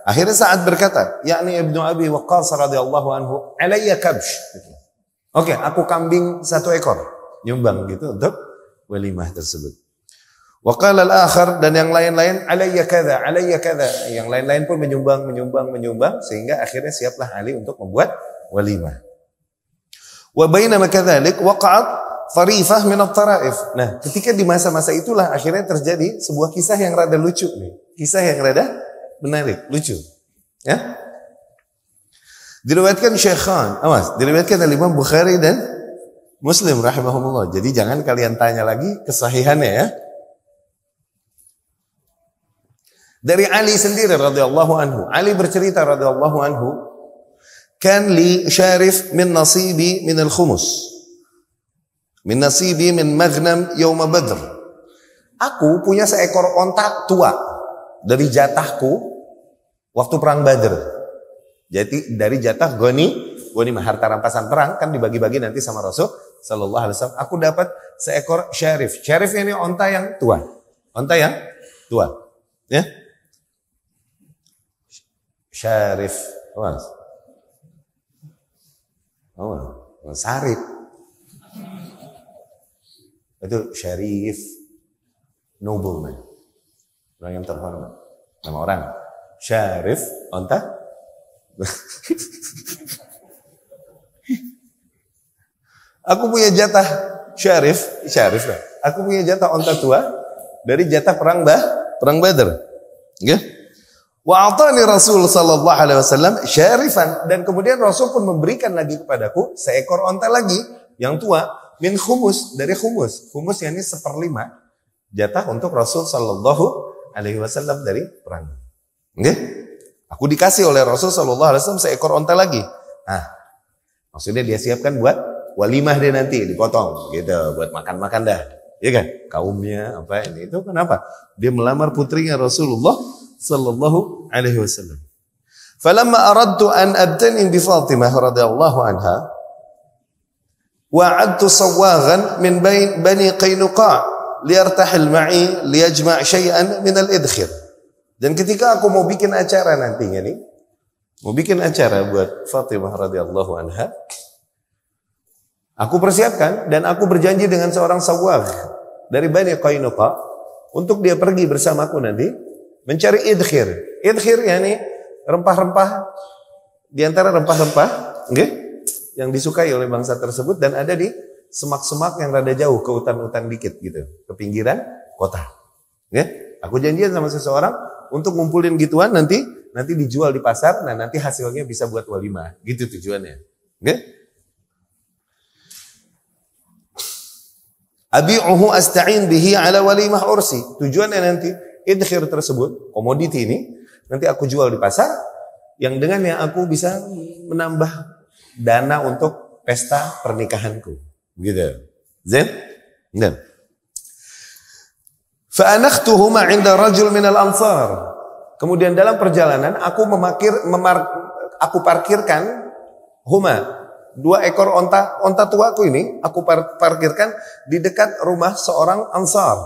akhirnya Sa'ad berkata, yakni Ibnu Abi Waqqas radhiyallahu anhu, alayya kabsh. Oke, aku kambing 1 ekor, nyumbang gitu untuk walimah tersebut. Wa qala al-akhar, dan yang lain-lain, alayya kadza. Yang lain-lain pun menyumbang sehingga akhirnya siaplah Ali untuk membuat walimah. Wa bainama kadzalik waqa'at Tarifah min at-taraif. Nah, ketika di masa-masa itulah akhirnya terjadi sebuah kisah yang rada lucu nih. Kisah yang rada menarik, lucu. Ya? Diriwayatkan Syekhan, diriwayatkan oleh Imam Bukhari dan Muslim rahimahumullah. Jadi jangan kalian tanya lagi kesahihannya ya. Dari Ali sendiri radhiyallahu anhu. Ali bercerita radhiyallahu anhu, kan li syarif min nasibi min al-khumus. Min nasibi min maghnam yaum Badr. Aku punya seekor onta tua dari jatahku waktu perang Badr. Jadi dari jatah ghanimah, harta rampasan perang kan dibagi-bagi nanti sama Rasul sallallahu alaihi wasallam. Aku dapat seekor syarif. Syarif ini onta yang tua. Onta yang tua. Ya. Syarif. Sarif. Itu syarif, nobleman, orang yang terhormat. Nama orang syarif, onta. Aku punya jatah syarif lah. Aku punya jatah onta tua dari jatah perang Badr. Ya. Wa atani Rasul sallallahu alaihi wasallam syarifan, dan kemudian Rasul pun memberikan lagi kepadaku seekor onta lagi yang tua. Min khumus, dari khumus. Khumus yang ini 1/5 jatah untuk Rasul sallallahu alaihi wasallam dari perang. Oke? Aku dikasih oleh Rasul sallallahu alaihi wasallam seekor onta lagi. Maksudnya dia siapkan buat walimah dia nanti, dipotong gitu, buat makan-makan dah. Iya kan? Kaumnya apa ini itu kenapa? Dia melamar putrinya Rasulullah sallallahu alaihi wasallam. Falamma aradtu an abtani bi Fatimah radhiyallahu anha, wa'adtu sawaghan min bani Qainuqa liyartahil ma'i liyajma' syai'an min al-idkhir. Dan ketika aku mau bikin acara nantinya nih, mau bikin acara buat Fatimah radhiyallahu anha, aku persiapkan dan aku berjanji dengan seorang sawagh dari bani Qainuqa untuk dia pergi bersamaku nanti mencari idkhir. Idkhir yakni rempah-rempah, di antara rempah-rempah, yang disukai oleh bangsa tersebut dan ada di semak-semak yang rada jauh, ke hutan-hutan dikit gitu, ke pinggiran kota. Ya, aku janjian sama seseorang untuk ngumpulin gituan nanti dijual di pasar, nah nanti hasilnya bisa buat walimah. Gitu tujuannya. Oke? Abi'uhu asta'in bihi ala walimah ursi. Tujuannya nanti idkhir tersebut, komoditi ini nanti aku jual di pasar yang dengannya aku bisa menambah dana untuk pesta pernikahanku. Begitu. Zain? Dan fa'anakhtuhuma 'inda rajul minal ansar. Kemudian dalam perjalanan aku parkirkan huma, 2 ekor onta tuaku ini aku parkirkan di dekat rumah seorang ansar,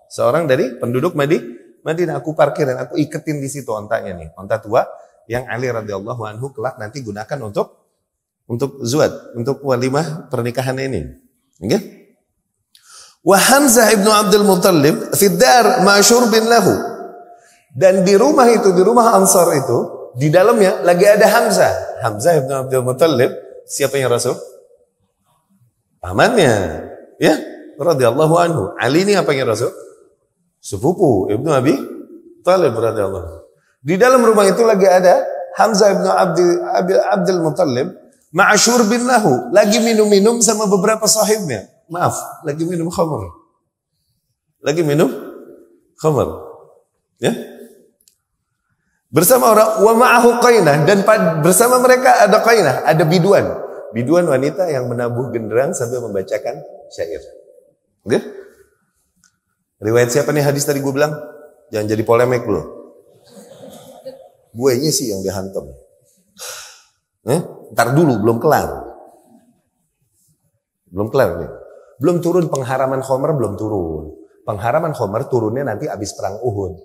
seorang dari penduduk Madinah. Aku parkirin, aku iketin di situ ontanya nih, onta tua yang Ali radhiyallahu anhu kelak nanti gunakan untuk zuad, untuk walimah pernikahan ini. Oke? Wa Hamzah ibnu Abdul Muttalib fi dar ma syurbin lahu. Dan di rumah itu, di rumah Ansar itu, di dalamnya lagi ada Hamzah. Hamzah ibn Abdul Muttalib, siapa yang Rasul? Pamannya, ya, radhiyallahu anhu. Ali ini apa yang Rasul? Sepupu Ibnu Abi Thalib radhiyallahu. Di dalam rumah itu lagi ada Hamzah ibn Abdul Muttalib, ma'asyur bin lahu, lagi minum-minum sama beberapa sahibnya. Maaf, lagi minum khamr. Lagi minum khamr. Ya? Bersama orang wa ma'ahu qainah, dan bersama mereka ada qainah, ada biduan. Biduan wanita yang menabuh genderang sambil membacakan syair. Oke? Riwayat siapa nih hadis tadi gue bilang? Jangan jadi polemik loh. Gue ini sih yang dihantam. Ntar dulu, belum kelar. Belum kelar nih. Belum turun pengharaman khamr, belum turun. Pengharaman khamr turunnya nanti habis perang Uhud.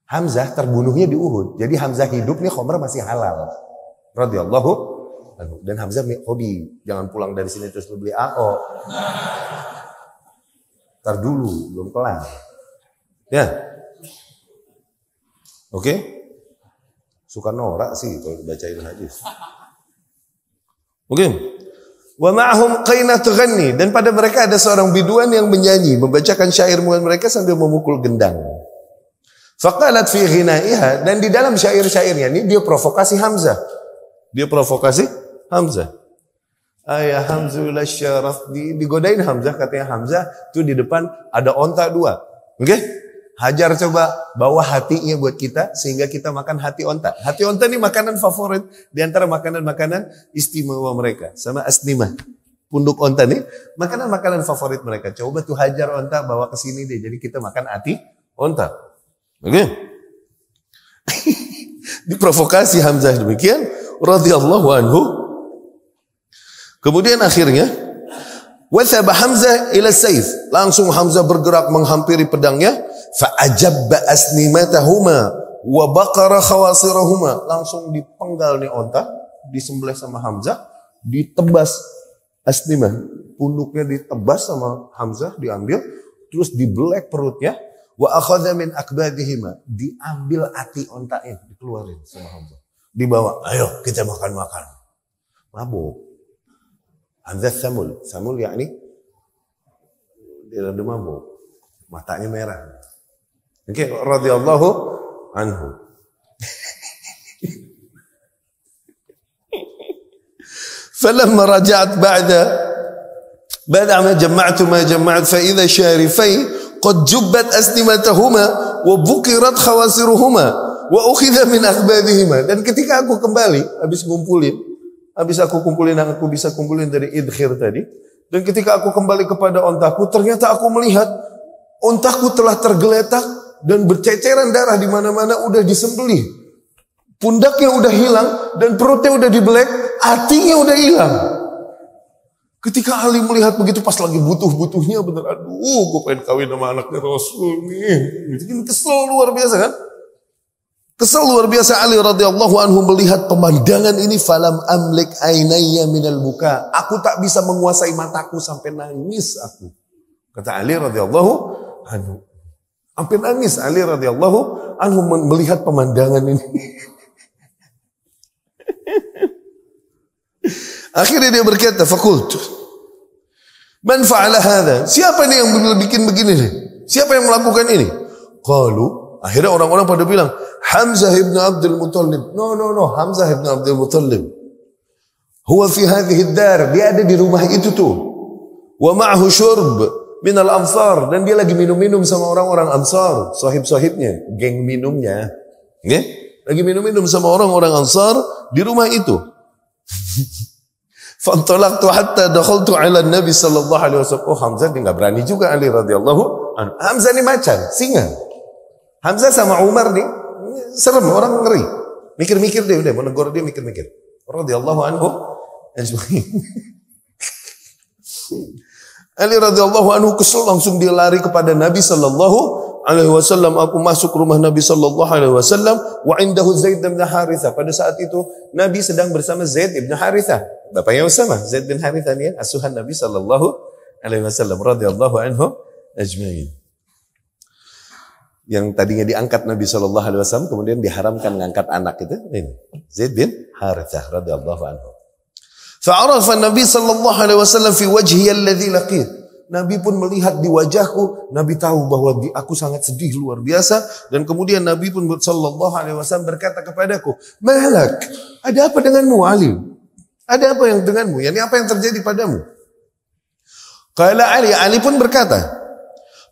Hamzah terbunuhnya di Uhud. Jadi Hamzah hidup nih khamr masih halal. Radhiyallahu anhu. Dan Hamzah hobi, jangan pulang dari sini terus beli AO. Ntar dulu, belum kelar. Ya. Oke? Suka norak sih kalau bacain hadis. Oke. Wa ma'ahum qainatu ghanni, dan pada mereka ada seorang biduan yang menyanyi, membacakan syair mereka sambil memukul gendang. Faqalat fi ghinaiha, dan di dalam syair-syairnya ini dia provokasi Hamzah. Dia provokasi Hamzah. Ayah Hamzul syaraf, digodain Hamzah, katanya Hamzah tuh di depan ada onta 2. Oke? Hajar coba bawa hatinya buat kita sehingga kita makan hati onta. Hati onta ini makanan favorit di antara makanan-makanan istimewa mereka. Sama asnimah. Punduk onta nih, makanan-makanan favorit mereka. Coba tuh hajar onta bawa ke sini deh. Jadi kita makan hati onta. Oke. Diprovokasi Hamzah demikian radhiyallahu anhu. Kemudian akhirnya wathaba Hamzah ila sayf. Langsung Hamzah bergerak menghampiri pedangnya. Fa'ajabba asnimatahuma wa baqara khawasirahuma. Langsung dipenggal nih onta, disembelih sama Hamzah, ditebas asnimah. Punduknya ditebas sama Hamzah, diambil, terus dibelek perutnya. Wa akhadha min akbadihima, diambil ati ontanya, dikeluarin sama Hamzah. Dibawa, ayo kita makan-makan. Mabuk. Hamzah samul yakni dia rada mabuk. Matanya merah. Oke, radhiyallahu anhu. Falamma raja'at ba'da ma jama'tu ma jama'at fa idza syarifai qad jubbat asnimatahuma wa bukirat khawasiruhuma wa ukhidha min akhbadihima. Dan ketika aku kembali habis aku bisa kumpulin dari idkhir tadi, dan ketika aku kembali kepada ontaku, ternyata aku melihat ontaku telah tergeletak dan berceceran darah di mana-mana, udah disembelih. Pundaknya udah hilang dan perutnya udah dibelek, hatinya udah hilang. Ketika Ali melihat begitu pas lagi butuh-butuhnya bener, aduh, gue pengen kawin sama anaknya Rasul nih. Gitu, kesel luar biasa kan? Kesel luar biasa Ali radhiyallahu anhu melihat pemandangan ini. Falam amlik ainayya minal buka. Aku tak bisa menguasai mataku sampai nangis aku. Kata Ali radhiyallahu anhu. Sampai nangis Ali radhiyallahu anhu melihat pemandangan ini. Akhirnya dia berkata, faqultu, man fa'ala hadha? Siapa nih yang bikin begini nih? Siapa yang melakukan ini? Qalu, Akhirnya orang-orang pada bilang, Hamzah ibn Abdul Muttalib. No, Hamzah ibn Abdul Muttalib. Huwa fi hadhihi dar, dia ada di rumah itu tuh. Wa ma'ahu syurb minal ansar, dan dia lagi minum-minum sama orang-orang Ansar, sahib-sahibnya, geng minumnya. Ya? Lagi minum-minum sama orang-orang Ansar di rumah itu. Fantalaqtu hatta dakhaltu ala Nabi sallallahu alaihi wasallam. Oh, Hamzah dia enggak berani juga, Ali radhiyallahu anhu. Hamzah ini macan, singa. Hamzah sama Umar nih serem, orang ngeri. Mikir-mikir dia udah mau negor dia mikir-mikir. Radhiyallahu anhu ajmain. Ali radhiyallahu anhu kesel, langsung dia lari kepada Nabi sallallahu alaihi wasallam. Aku masuk rumah Nabi sallallahu alaihi wasallam wa indahu Zaid bin Harithah. Pada saat itu Nabi sedang bersama Zaid bin Harithah. Bapaknya Usamah, Zaid bin Harithah ini asuhan Nabi sallallahu alaihi wasallam radhiyallahu anhu ajmain. Yang tadinya diangkat Nabi sallallahu alaihi wasallam kemudian diharamkan mengangkat anak itu ini Zaid bin Harithah radhiyallahu anhu. Fa'arafa Nabi sallallahu alaihi wasallam fi wajhi alladhi laqit. Nabi pun melihat di wajahku, Nabi tahu bahwa aku sangat sedih luar biasa, dan kemudian Nabi pun sallallahu alaihi wasallam berkata kepadaku, "Malak, ada apa denganmu Ali? Ada apa yang denganmu? Yani apa yang terjadi padamu?" Qala Ali pun berkata,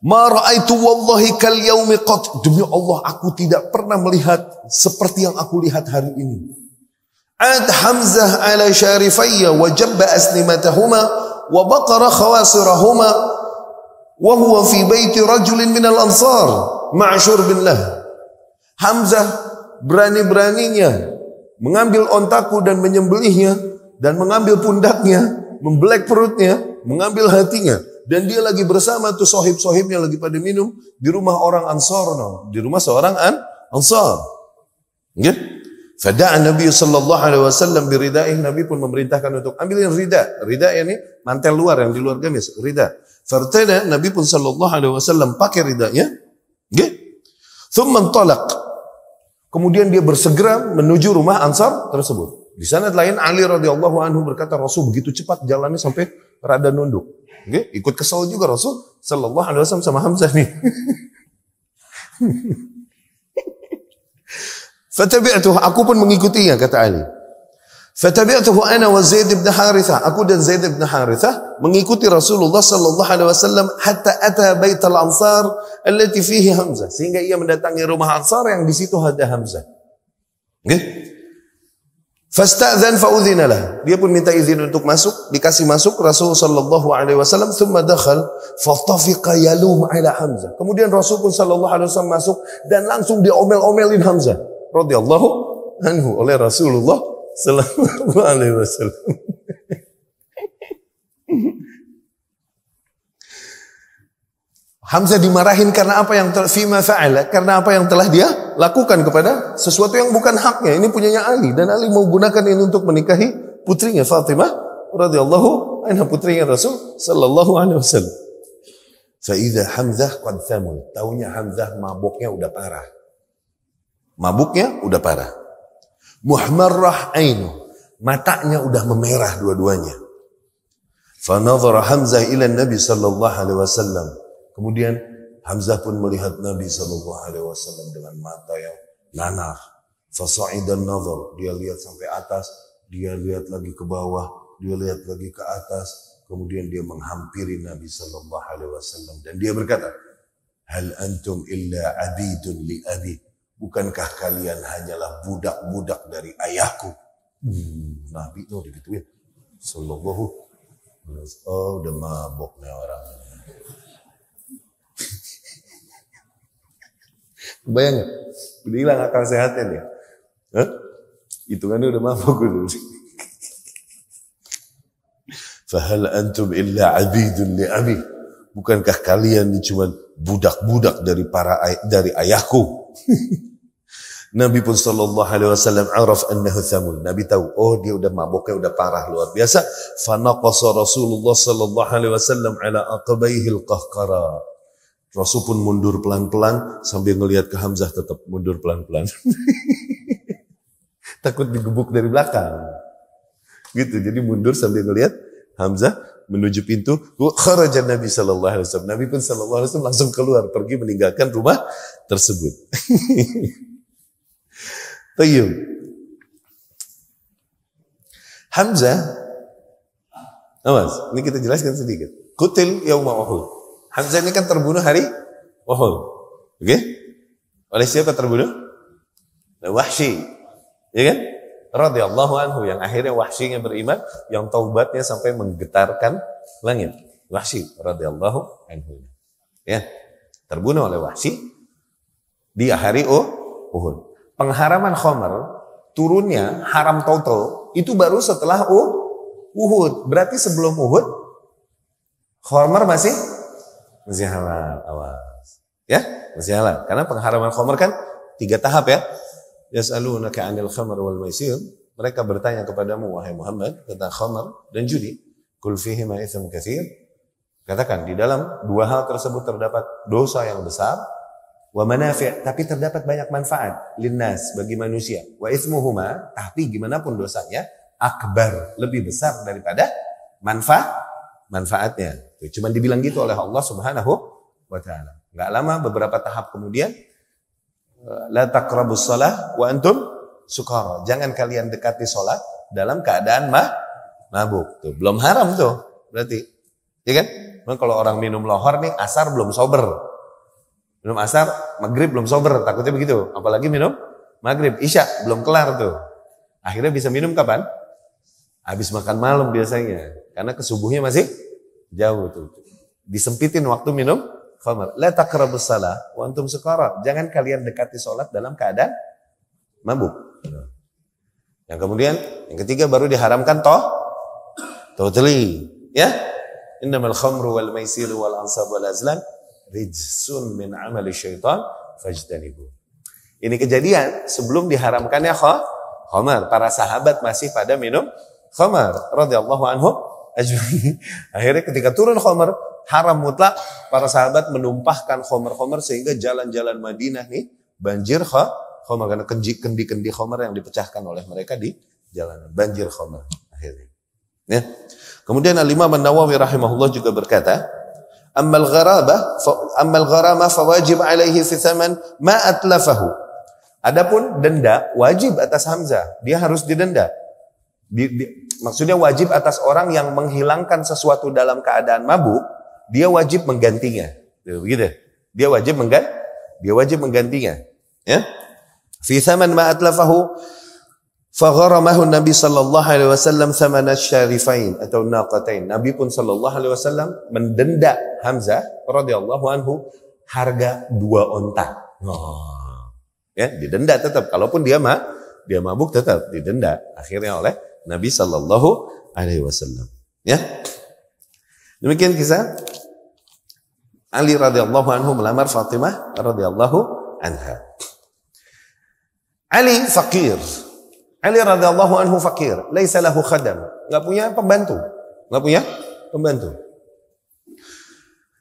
"Ma ra'aitu wallahi kal yaumi qat." Demi Allah aku tidak pernah melihat seperti yang aku lihat hari ini. Ad Hamzah ala syarifayya wa jabba asnimatahuma wa baqara khawasirahuma wa huwa fi baiti rajulin minal ansar ma'syur bin lah. Hamzah berani-beraninya mengambil ontaku dan menyembelihnya dan mengambil pundaknya, membelek perutnya, mengambil hatinya, dan dia lagi bersama tuh sahib-sahibnya lagi pada minum di rumah orang Ansar, di rumah seorang Ansar. Ya? Fada'a Nabi sallallahu alaihi wasallam birida'ih. Nabi pun memerintahkan untuk ambilin rida. Rida ini mantel luar yang di luar gamis, rida. Fartada, Nabi pun sallallahu alaihi wasallam pakai ridanya. Ya? Thumma talaq. Kemudian dia bersegera menuju rumah Ansar tersebut. Di sana lain Ali radhiyallahu anhu berkata, Rasul begitu cepat jalannya sampai rada nunduk. Okay? Ikut kesal juga Rasul sallallahu alaihi wasallam sama Hamzah nih. Fatabi'tuhu, aku pun mengikutinya, kata Ali. Fatabi'tuhu ana wa Zaid bin Harithah. Aku dan Zaid bin Harithah mengikuti Rasulullah sallallahu alaihi wasallam hatta ata baital Ansar allati fihi Hamzah, sehingga ia mendatangi rumah Ansar yang di situ ada Hamzah. Okay? Fasta'dzan fa'udhina lah. Dia pun minta izin untuk masuk, dikasih masuk Rasul sallallahu alaihi wasallam. Thumma dakhal fatafiqa yalum ala Hamzah. Kemudian Rasul pun sallallahu alaihi wasallam masuk dan langsung dia omel-omelin Hamzah radhiyallahu anhu oleh Rasulullah sallallahu alaihi wasallam. Hamzah dimarahin karena apa yang fima fa'ala, karena apa yang telah dia lakukan kepada sesuatu yang bukan haknya. Ini punyanya Ali, dan Ali mau gunakan ini untuk menikahi putrinya Fatimah radhiyallahu anha, putrinya Rasul sallallahu alaihi wasallam. Fa idza Hamzah qad thamul, taunya Hamzah mabuknya udah parah. Mabuknya udah parah. Muhmarrah ainu, matanya udah memerah dua-duanya. Fa nadhara Hamzah ila Nabi sallallahu alaihi wasallam. Kemudian Hamzah pun melihat Nabi sallallahu alaihi wasallam dengan mata yang nanar. Fasa'idan nazar, dia lihat sampai atas, dia lihat lagi ke bawah, dia lihat lagi ke atas, kemudian dia menghampiri Nabi sallallahu alaihi wasallam dan dia berkata, "Hal antum illa abidun li abi?" Bukankah kalian hanyalah budak-budak dari ayahku? Nabi itu digituin. Sallallahu alaihi wasallam. Oh, udah mabok nih orang. Bayang gak? Udah hilang akal sehatnya dia. Hah? Hitungannya udah mabuk dulu. Fahal antum illa abidun li abi? Bukankah kalian ini cuma budak-budak dari ayahku? Nabi pun sallallahu alaihi wasallam araf annahu thamul. Nabi tahu, oh dia udah mabuknya udah parah luar biasa. Fanaqasa Rasulullah sallallahu alaihi wasallam ala aqbaihi al-qahqara. Rasul pun mundur pelan-pelan sambil ngelihat ke Hamzah, tetap mundur pelan-pelan. Takut digebuk dari belakang. Gitu, jadi mundur sambil ngelihat Hamzah menuju pintu. Kharaja Nabi sallallahu alaihi wasallam. Nabi pun sallallahu alaihi wasallam langsung keluar pergi meninggalkan rumah tersebut. Tayyib. Hamzah, awas, ini kita jelaskan sedikit. Qutil yauma Uhud. Hamzah ini kan terbunuh hari Uhud. Oke? Oleh siapa terbunuh? Wahsy. Ya kan? Radhiyallahu anhu, yang akhirnya Wahsy-nya beriman, yang taubatnya sampai menggetarkan langit. Wahsy radhiyallahu anhu. Ya. Terbunuh oleh Wahsy di hari Uhud. Pengharaman khamar turunnya haram total itu baru setelah Uhud. Berarti sebelum Uhud khamar masih halal. Awas. Ya, masih halal. Karena pengharaman khamar kan 3 tahap ya. Yas'alunaka 'anil khamr wal maisir. Mereka bertanya kepadamu wahai Muhammad tentang khamar dan judi. Qul fihima itsmun katsir. Katakan di dalam 2 hal tersebut terdapat dosa yang besar, wa manafi', tapi terdapat banyak manfaat linnas, bagi manusia. Wa itsmuhuma, tapi gimana pun dosanya akbar, lebih besar daripada manfaatnya. Cuma dibilang gitu oleh Allah Subhanahu wa taala. Enggak lama beberapa tahap kemudian, la taqrabus shalah wa antum sukara. Jangan kalian dekati salat dalam keadaan mabuk. Tuh, belum haram tuh. Berarti, ya kan? Memang kalau orang minum lohor nih asar belum sober. Minum asar, maghrib belum sober, takutnya begitu. Apalagi minum maghrib, isya belum kelar tuh. Akhirnya bisa minum kapan? Habis makan malam biasanya. Karena kesubuhnya masih jauh tuh. Disempitin waktu minum khamar. La taqrabus shalah wa antum sukara. Jangan kalian dekati salat dalam keadaan mabuk. Yang kemudian, yang ketiga baru diharamkan totally. Ya? Innamal khamru wal maisiru wal ansab wal azlam rijsun min amali syaitan fajtanibu. Ini kejadian sebelum diharamkannya khamar. Para sahabat masih pada minum khamar radhiyallahu anhum ajma'in. Akhirnya ketika turun khamar haram mutlak, para sahabat menumpahkan khamar-khamar sehingga jalan-jalan Madinah nih banjir khamar, karena kendi-kendi khamar yang dipecahkan oleh mereka di jalanan, banjir khamar akhirnya. Ya. Kemudian Al-Imam An-Nawawi rahimahullah juga berkata, ammal gharama fawajib alaihi fi thaman ma atlafahu. Adapun denda wajib atas Hamzah, dia harus didenda. Maksudnya wajib atas orang yang menghilangkan sesuatu dalam keadaan mabuk, dia wajib menggantinya. Begitu. Dia wajib menggantinya. Ya. Fi thaman ma atlafahu fagharamahu Nabi sallallahu alaihi wasallam thamana syarifain atau naqatain. Nabi pun sallallahu alaihi wasallam mendenda Hamzah radhiyallahu anhu harga 2 onta. Ya, didenda tetap, kalaupun dia mabuk tetap didenda akhirnya oleh Nabi sallallahu alaihi wasallam. Ya. Demikian kisah Ali radhiyallahu anhu melamar Fatimah radhiyallahu anha. Ali fakir. Ali radhiyallahu anhu fakir, laisa lahu khadam, enggak punya pembantu.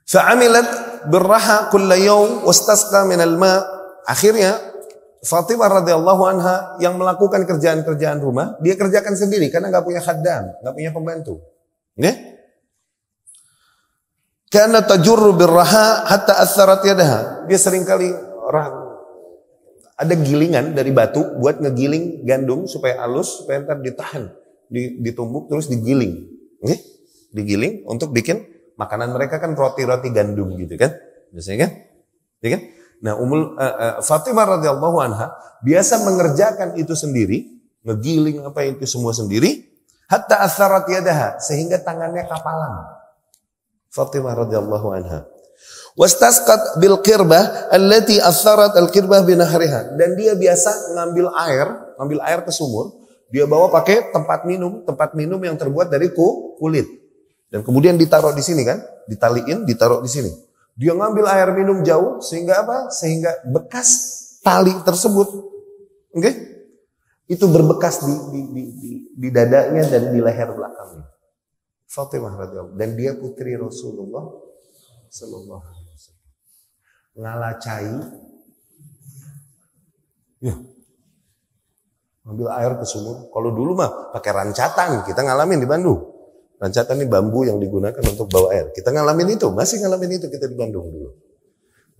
Fa'amilat birraha kulla yawm wastasqa min al-ma. Akhirnya Fatimah radhiyallahu anha yang melakukan kerjaan-kerjaan rumah, dia kerjakan sendiri karena enggak punya khaddam, enggak punya pembantu. Ya? Kana tajurru birraha hatta atharat yadaha. Dia seringkali ada gilingan dari batu buat ngegiling gandum supaya halus, supaya ntar ditahan, ditumbuk terus digiling. Okay? Digiling untuk bikin makanan mereka kan roti-roti gandum gitu kan. Biasanya kan? Ya kan? Nah, Fatimah radhiyallahu anha biasa mengerjakan itu sendiri, ngegiling apa itu semua sendiri, hatta atharat yadaha, sehingga tangannya kapalan. Fatimah radhiyallahu anha. Wastasqat bil qirbah allati atharat al qirbah binahriha, dan dia biasa ngambil air ke sumur, dia bawa pakai tempat minum yang terbuat dari kulit, dan kemudian ditaruh di sini kan, ditaliin, ditaruh di sini. Dia ngambil air minum jauh sehingga apa? Sehingga bekas tali tersebut, oke? Itu berbekas di dadanya dan di leher belakangnya. Fatimah radhiyallahu, dan dia putri Rasulullah sallallahu alaihi wasallam. Ngalacai, ya, ambil air ke sumur. Kalau dulu mah pakai rancatan, kita ngalamin di Bandung. Rancatan ini bambu yang digunakan untuk bawa air. Kita ngalamin itu, masih ngalamin itu kita di Bandung dulu.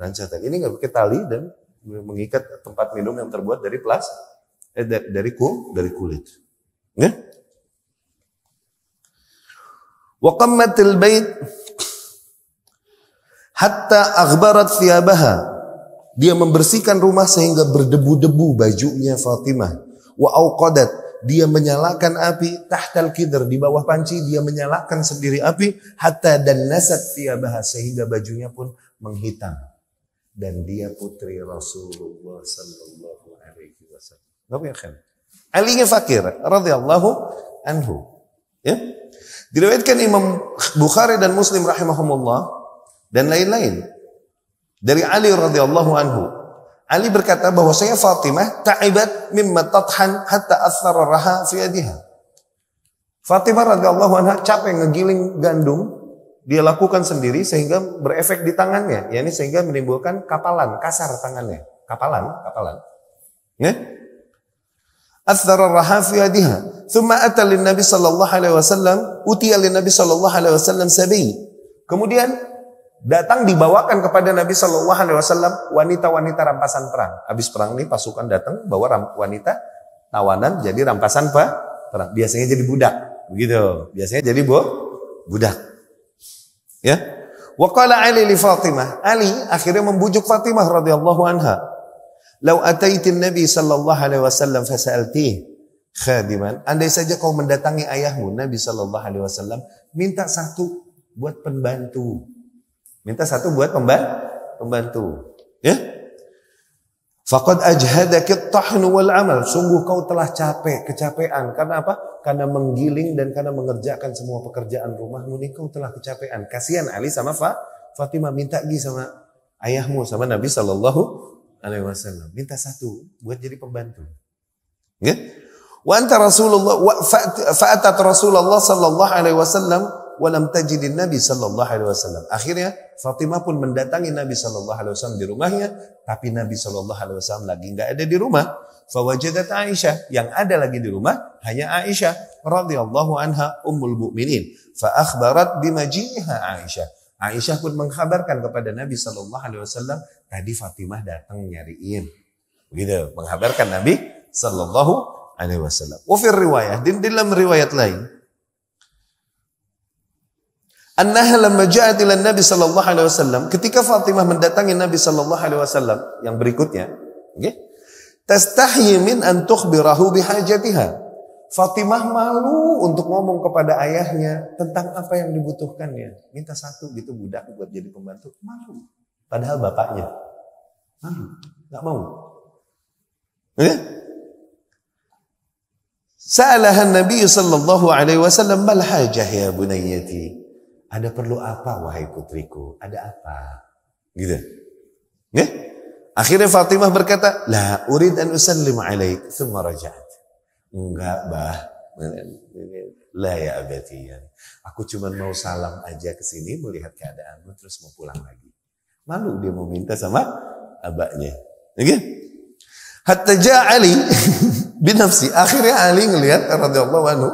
Rancatan ini nggak pakai tali dan mengikat tempat minum yang terbuat dari dari kulit. Ya? Wa qammatil bait hatta aghbarat thiyabaha. Dia membersihkan rumah sehingga berdebu-debu bajunya Fatimah. Wa auqadat, dia menyalakan api tahtal kidr, di bawah panci dia menyalakan sendiri api hatta dan nasat thiyabaha, sehingga bajunya pun menghitam. Dan dia putri Rasulullah sallallahu alaihi wasallam. Apa ya kan? Ali fakir radhiyallahu anhu. Ya? Diriwayatkan Imam Bukhari dan Muslim rahimahumullah dan lain-lain dari Ali radhiyallahu anhu. Ali berkata bahwasanya Fatimah ta'ibat mimma tathan hatta athara raha fi yadiha. Fatimah radhiyallahu anha capek ngegiling gandum, dia lakukan sendiri sehingga berefek di tangannya, yakni sehingga menimbulkan kapalan, kasar tangannya. Kapalan. Ya? Athara raha fi yadiha. Thumma ata lin Nabi sallallahu alaihi wasallam, utiya lin Nabi sallallahu alaihi wasallam sabi. Kemudian datang dibawakan kepada Nabi Shallallahu Alaihi Wasallam wanita-wanita rampasan perang. Habis perang nih pasukan datang bawa wanita tawanan jadi rampasan perang. Biasanya jadi budak, begitu. Biasanya jadi budak. Ya. Wa qala Ali li Fatimah. Ali akhirnya membujuk Fatimah radhiyallahu anha. Lau ataitin Nabi Shallallahu Alaihi Wasallam fasa'altih khadiman. Andai saja kau mendatangi ayahmu Nabi Shallallahu Alaihi Wasallam, minta satu buat pembantu. Minta satu buat pembantu. Ya? Faqad ajhadaki at-tahnu wal amal. Sungguh kau telah kecapean. Karena apa? Karena menggiling dan karena mengerjakan semua pekerjaan rumahmu ini kau telah kecapean. Kasihan Ali sama Fatimah, minta lagi sama ayahmu sama Nabi sallallahu alaihi wasallam. Minta satu buat jadi pembantu. Ya? Wa anta Rasulullah fa'atat Rasulullah sallallahu alaihi wasallam walam tajidin Nabi sallallahu alaihi wasallam. Akhirnya Fatimah pun mendatangi Nabi sallallahu alaihi wasallam di rumahnya, tapi Nabi sallallahu alaihi wasallam lagi enggak ada di rumah. Fawajadat Aisyah, yang ada lagi di rumah hanya Aisyah radhiyallahu anha ummul mukminin. Fa akhbarat bimaji'iha Aisyah. Aisyah pun mengkhabarkan kepada Nabi sallallahu alaihi wasallam, tadi Fatimah datang nyariin. Begitu, mengkhabarkan Nabi sallallahu alaihi wasallam. Wa fi riwayah, di dalam riwayat lain, annaha lamma ja'at ila Nabi sallallahu alaihi wasallam, ketika Fatimah mendatangi Nabi sallallahu alaihi wasallam yang berikutnya, tastahyi min an tukhbirahu bihajatiha. Fatimah malu untuk ngomong kepada ayahnya tentang apa yang dibutuhkannya. Minta satu gitu budak buat jadi pembantu, malu. Padahal bapaknya malu, enggak mau. Sa'alaha Nabi sallallahu alaihi wasallam, "Mal hajah ya bunayyati?" Ada perlu apa wahai putriku? Ada apa? Gitu. Ya? Akhirnya Fatimah berkata, "La urid an usallim alaik, thumma raja'at." Enggak, Bah. La ya abati. Aku cuma mau salam aja ke sini melihat keadaanmu terus mau pulang lagi. Malu dia mau minta sama abahnya. Oke? Hatta ja'a Ali bin nafsi. Akhirnya Ali ngelihat radhiyallahu anhu.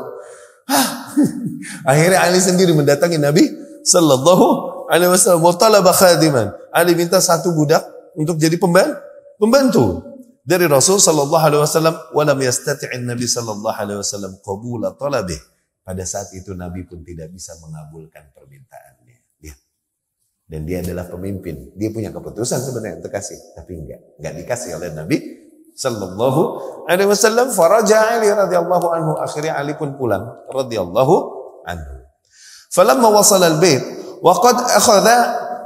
Akhirnya Ali sendiri mendatangi Nabi sallallahu alaihi wasallam wa talaba khadiman. Ali minta satu budak untuk jadi pembantu dari Rasul sallallahu alaihi wasallam, wa lam yastati'in Nabi sallallahu alaihi wasallam qabula talabih. Pada saat itu Nabi pun tidak bisa mengabulkan permintaannya. Dan dia adalah pemimpin. Dia punya keputusan sebenarnya untuk kasih, tapi enggak dikasih oleh Nabi sallallahu alaihi wasallam. Faraja Ali radhiyallahu anhu. Akhirnya Ali pun pulang radhiyallahu anhu. Falamma wasala al-bait wa qad akhadha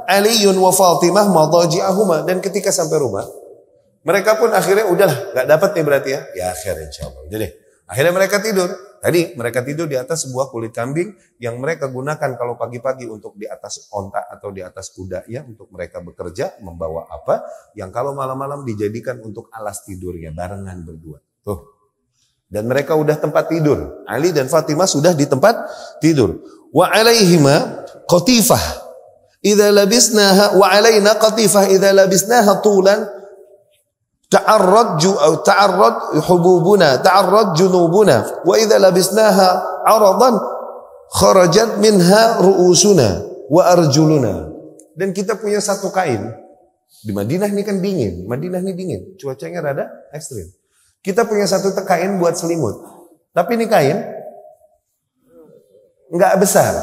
Ali wa Fatimah madaji'ahuma. Dan ketika sampai rumah, mereka pun akhirnya udahlah, enggak dapat nih berarti ya. Ya akhir insyaallah. Jadi akhirnya mereka tidur. Tadi mereka tidur di atas sebuah kulit kambing yang mereka gunakan kalau pagi-pagi untuk di atas onta atau di atas kuda ya, untuk mereka bekerja membawa apa yang kalau malam-malam dijadikan untuk alas tidurnya barengan berdua. Tuh. Dan mereka udah tempat tidur. Ali dan Fatimah sudah di tempat tidur. Wa alaihima qatifah idza labisnaha wa alaina qatifah idza labisnaha tulan ta'arrad hububuna ta'arrad junubuna wa idza labisnaha aradan kharajat minha ru'usuna wa arjuluna. Dan kita punya satu kain. Di Madinah ini kan dingin. Madinah ini dingin. Cuacanya rada ekstrim. Kita punya satu kain buat selimut. Tapi ini kain nggak besar.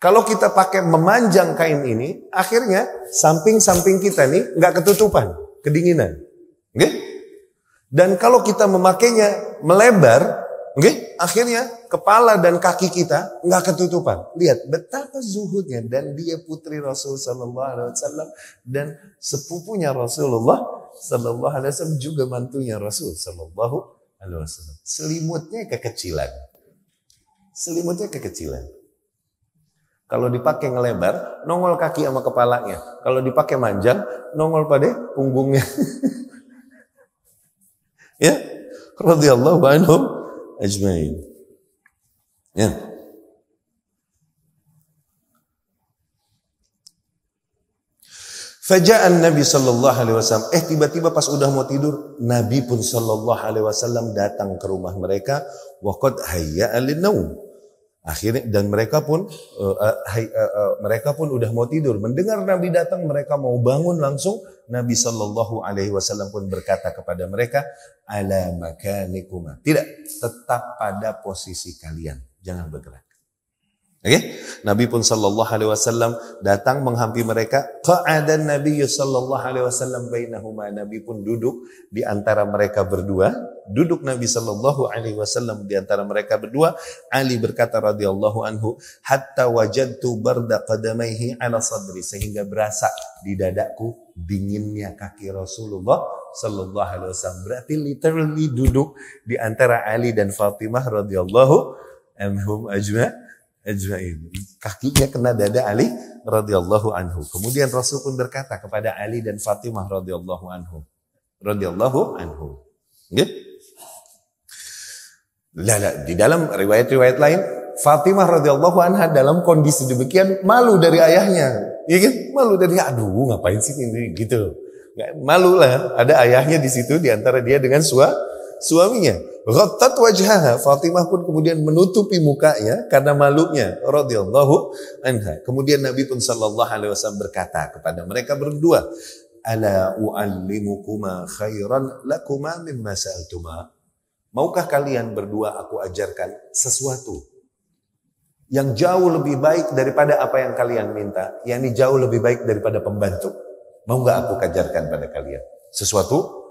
Kalau kita pakai memanjang kain ini, akhirnya samping-samping kita nih nggak ketutupan, kedinginan. Oke? Dan kalau kita memakainya melebar, oke? Akhirnya kepala dan kaki kita nggak ketutupan. Lihat betapa zuhudnya, dan dia putri Rasul Sallallahu Alaihi Wasallam dan sepupunya Rasulullah Sallallahu Alaihi Wasallam juga mantunya Rasul Sallallahu Alaihi Wasallam. Selimutnya kekecilan. Selimutnya kekecilan. Kalau dipakai ngelebar, nongol kaki sama kepalanya. Kalau dipakai manjang, nongol pada punggungnya. Ya, radhiyallahu anhum ajmain. Ya. Faja'an Nabi sallallahu alaihi wasallam. Tiba-tiba pas udah mau tidur, Nabi pun sallallahu alaihi wasallam datang ke rumah mereka. Wa qad hayya'a lin-naum. Akhirnya dan mereka pun udah mau tidur. Mendengar Nabi datang, mereka mau bangun langsung. Nabi sallallahu alaihi wasallam pun berkata kepada mereka, ala makanikuma. Tidak, tetap pada posisi kalian, jangan bergerak. Oke? Nabi pun sallallahu alaihi wasallam datang menghampiri mereka. Qa'adan Nabi sallallahu alaihi wasallam bainahuma. Nabi pun duduk di antara mereka berdua. Duduk Nabi sallallahu alaihi wasallam di antara mereka berdua. Ali berkata radhiyallahu anhu, hatta wajadtu barda qadamaihi ala sadri, sehingga berasa di dadaku dinginnya kaki Rasulullah sallallahu alaihi wasallam. Berarti literally duduk di antara Ali dan Fatimah radhiyallahu anhum ajma'in. Kakinya kena dada Ali radhiyallahu anhu. Kemudian Rasul pun berkata kepada Ali dan Fatimah radhiyallahu anhu. Gitu? Di dalam riwayat-riwayat lain, Fatimah radhiyallahu anha dalam kondisi demikian malu dari ayahnya. Ya kan? Malu dari, aduh ngapain sih ini gitu. Malu lah, ada ayahnya di situ di antara dia dengan suaminya. Ghattat wajhaha, Fatimah pun kemudian menutupi mukanya karena malunya radhiyallahu anha. Kemudian Nabi pun sallallahu alaihi wasallam berkata kepada mereka berdua, ala uallimukuma khairan lakuma mimma sa'altuma. Maukah kalian berdua aku ajarkan sesuatu yang jauh lebih baik daripada apa yang kalian minta, yakni jauh lebih baik daripada pembantu. Mau enggak aku ajarkan pada kalian sesuatu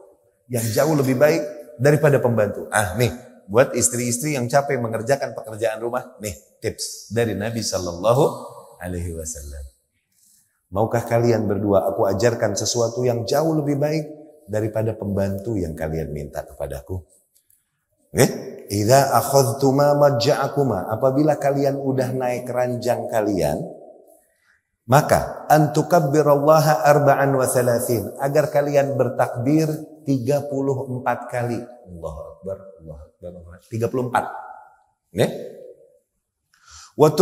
yang jauh lebih baik daripada pembantu. Nih, buat istri-istri yang capek mengerjakan pekerjaan rumah, nih tips dari Nabi sallallahu alaihi wasallam. Maukah kalian berdua aku ajarkan sesuatu yang jauh lebih baik daripada pembantu yang kalian minta kepadaku? Idza akhadhtuma majja'akuma, apabila kalian udah naik ranjang kalian, maka antukabbirallaha arba'an wa thalathin, agar kalian bertakbir 34 kali. Allahu Akbar, Allahu Akbar. 34. Ya? Wa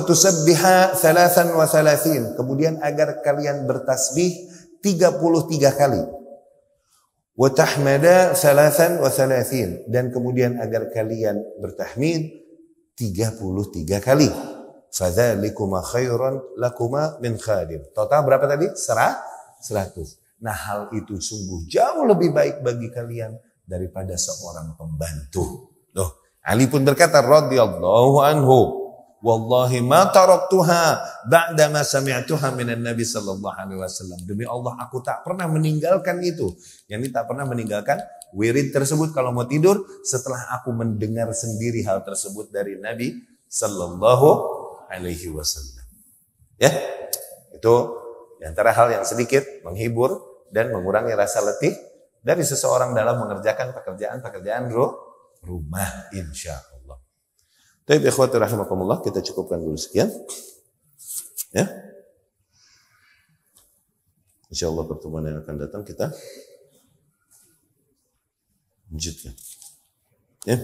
tusabbiha thalathan wa thalathin. Kemudian agar kalian bertasbih 33 kali. Wa tahmada thalathan wa thalathin. Dan kemudian agar kalian bertahmid 33 kali. Fadzalikuma khairan lakuma min khadim. Total berapa tadi? 100. Nah, hal itu sungguh jauh lebih baik bagi kalian daripada seorang pembantu. Loh, Ali pun berkata radhiyallahu anhu, wallahi ma taraktuha ba'da ma sami'tuha minan Nabi sallallahu alaihi wasallam. Demi Allah, aku tak pernah meninggalkan itu. Yang ini tak pernah meninggalkan wirid tersebut kalau mau tidur setelah aku mendengar sendiri hal tersebut dari Nabi sallallahu alaihi wasallam. Ya. Itu di antara hal yang sedikit menghibur dan mengurangi rasa letih dari seseorang dalam mengerjakan pekerjaan-pekerjaan rumah, insya Allah. Baik, ikhwati rahimakumullah, kita cukupkan dulu sekian. Ya. Insya Allah pertemuan yang akan datang kita lanjutkan. Ya.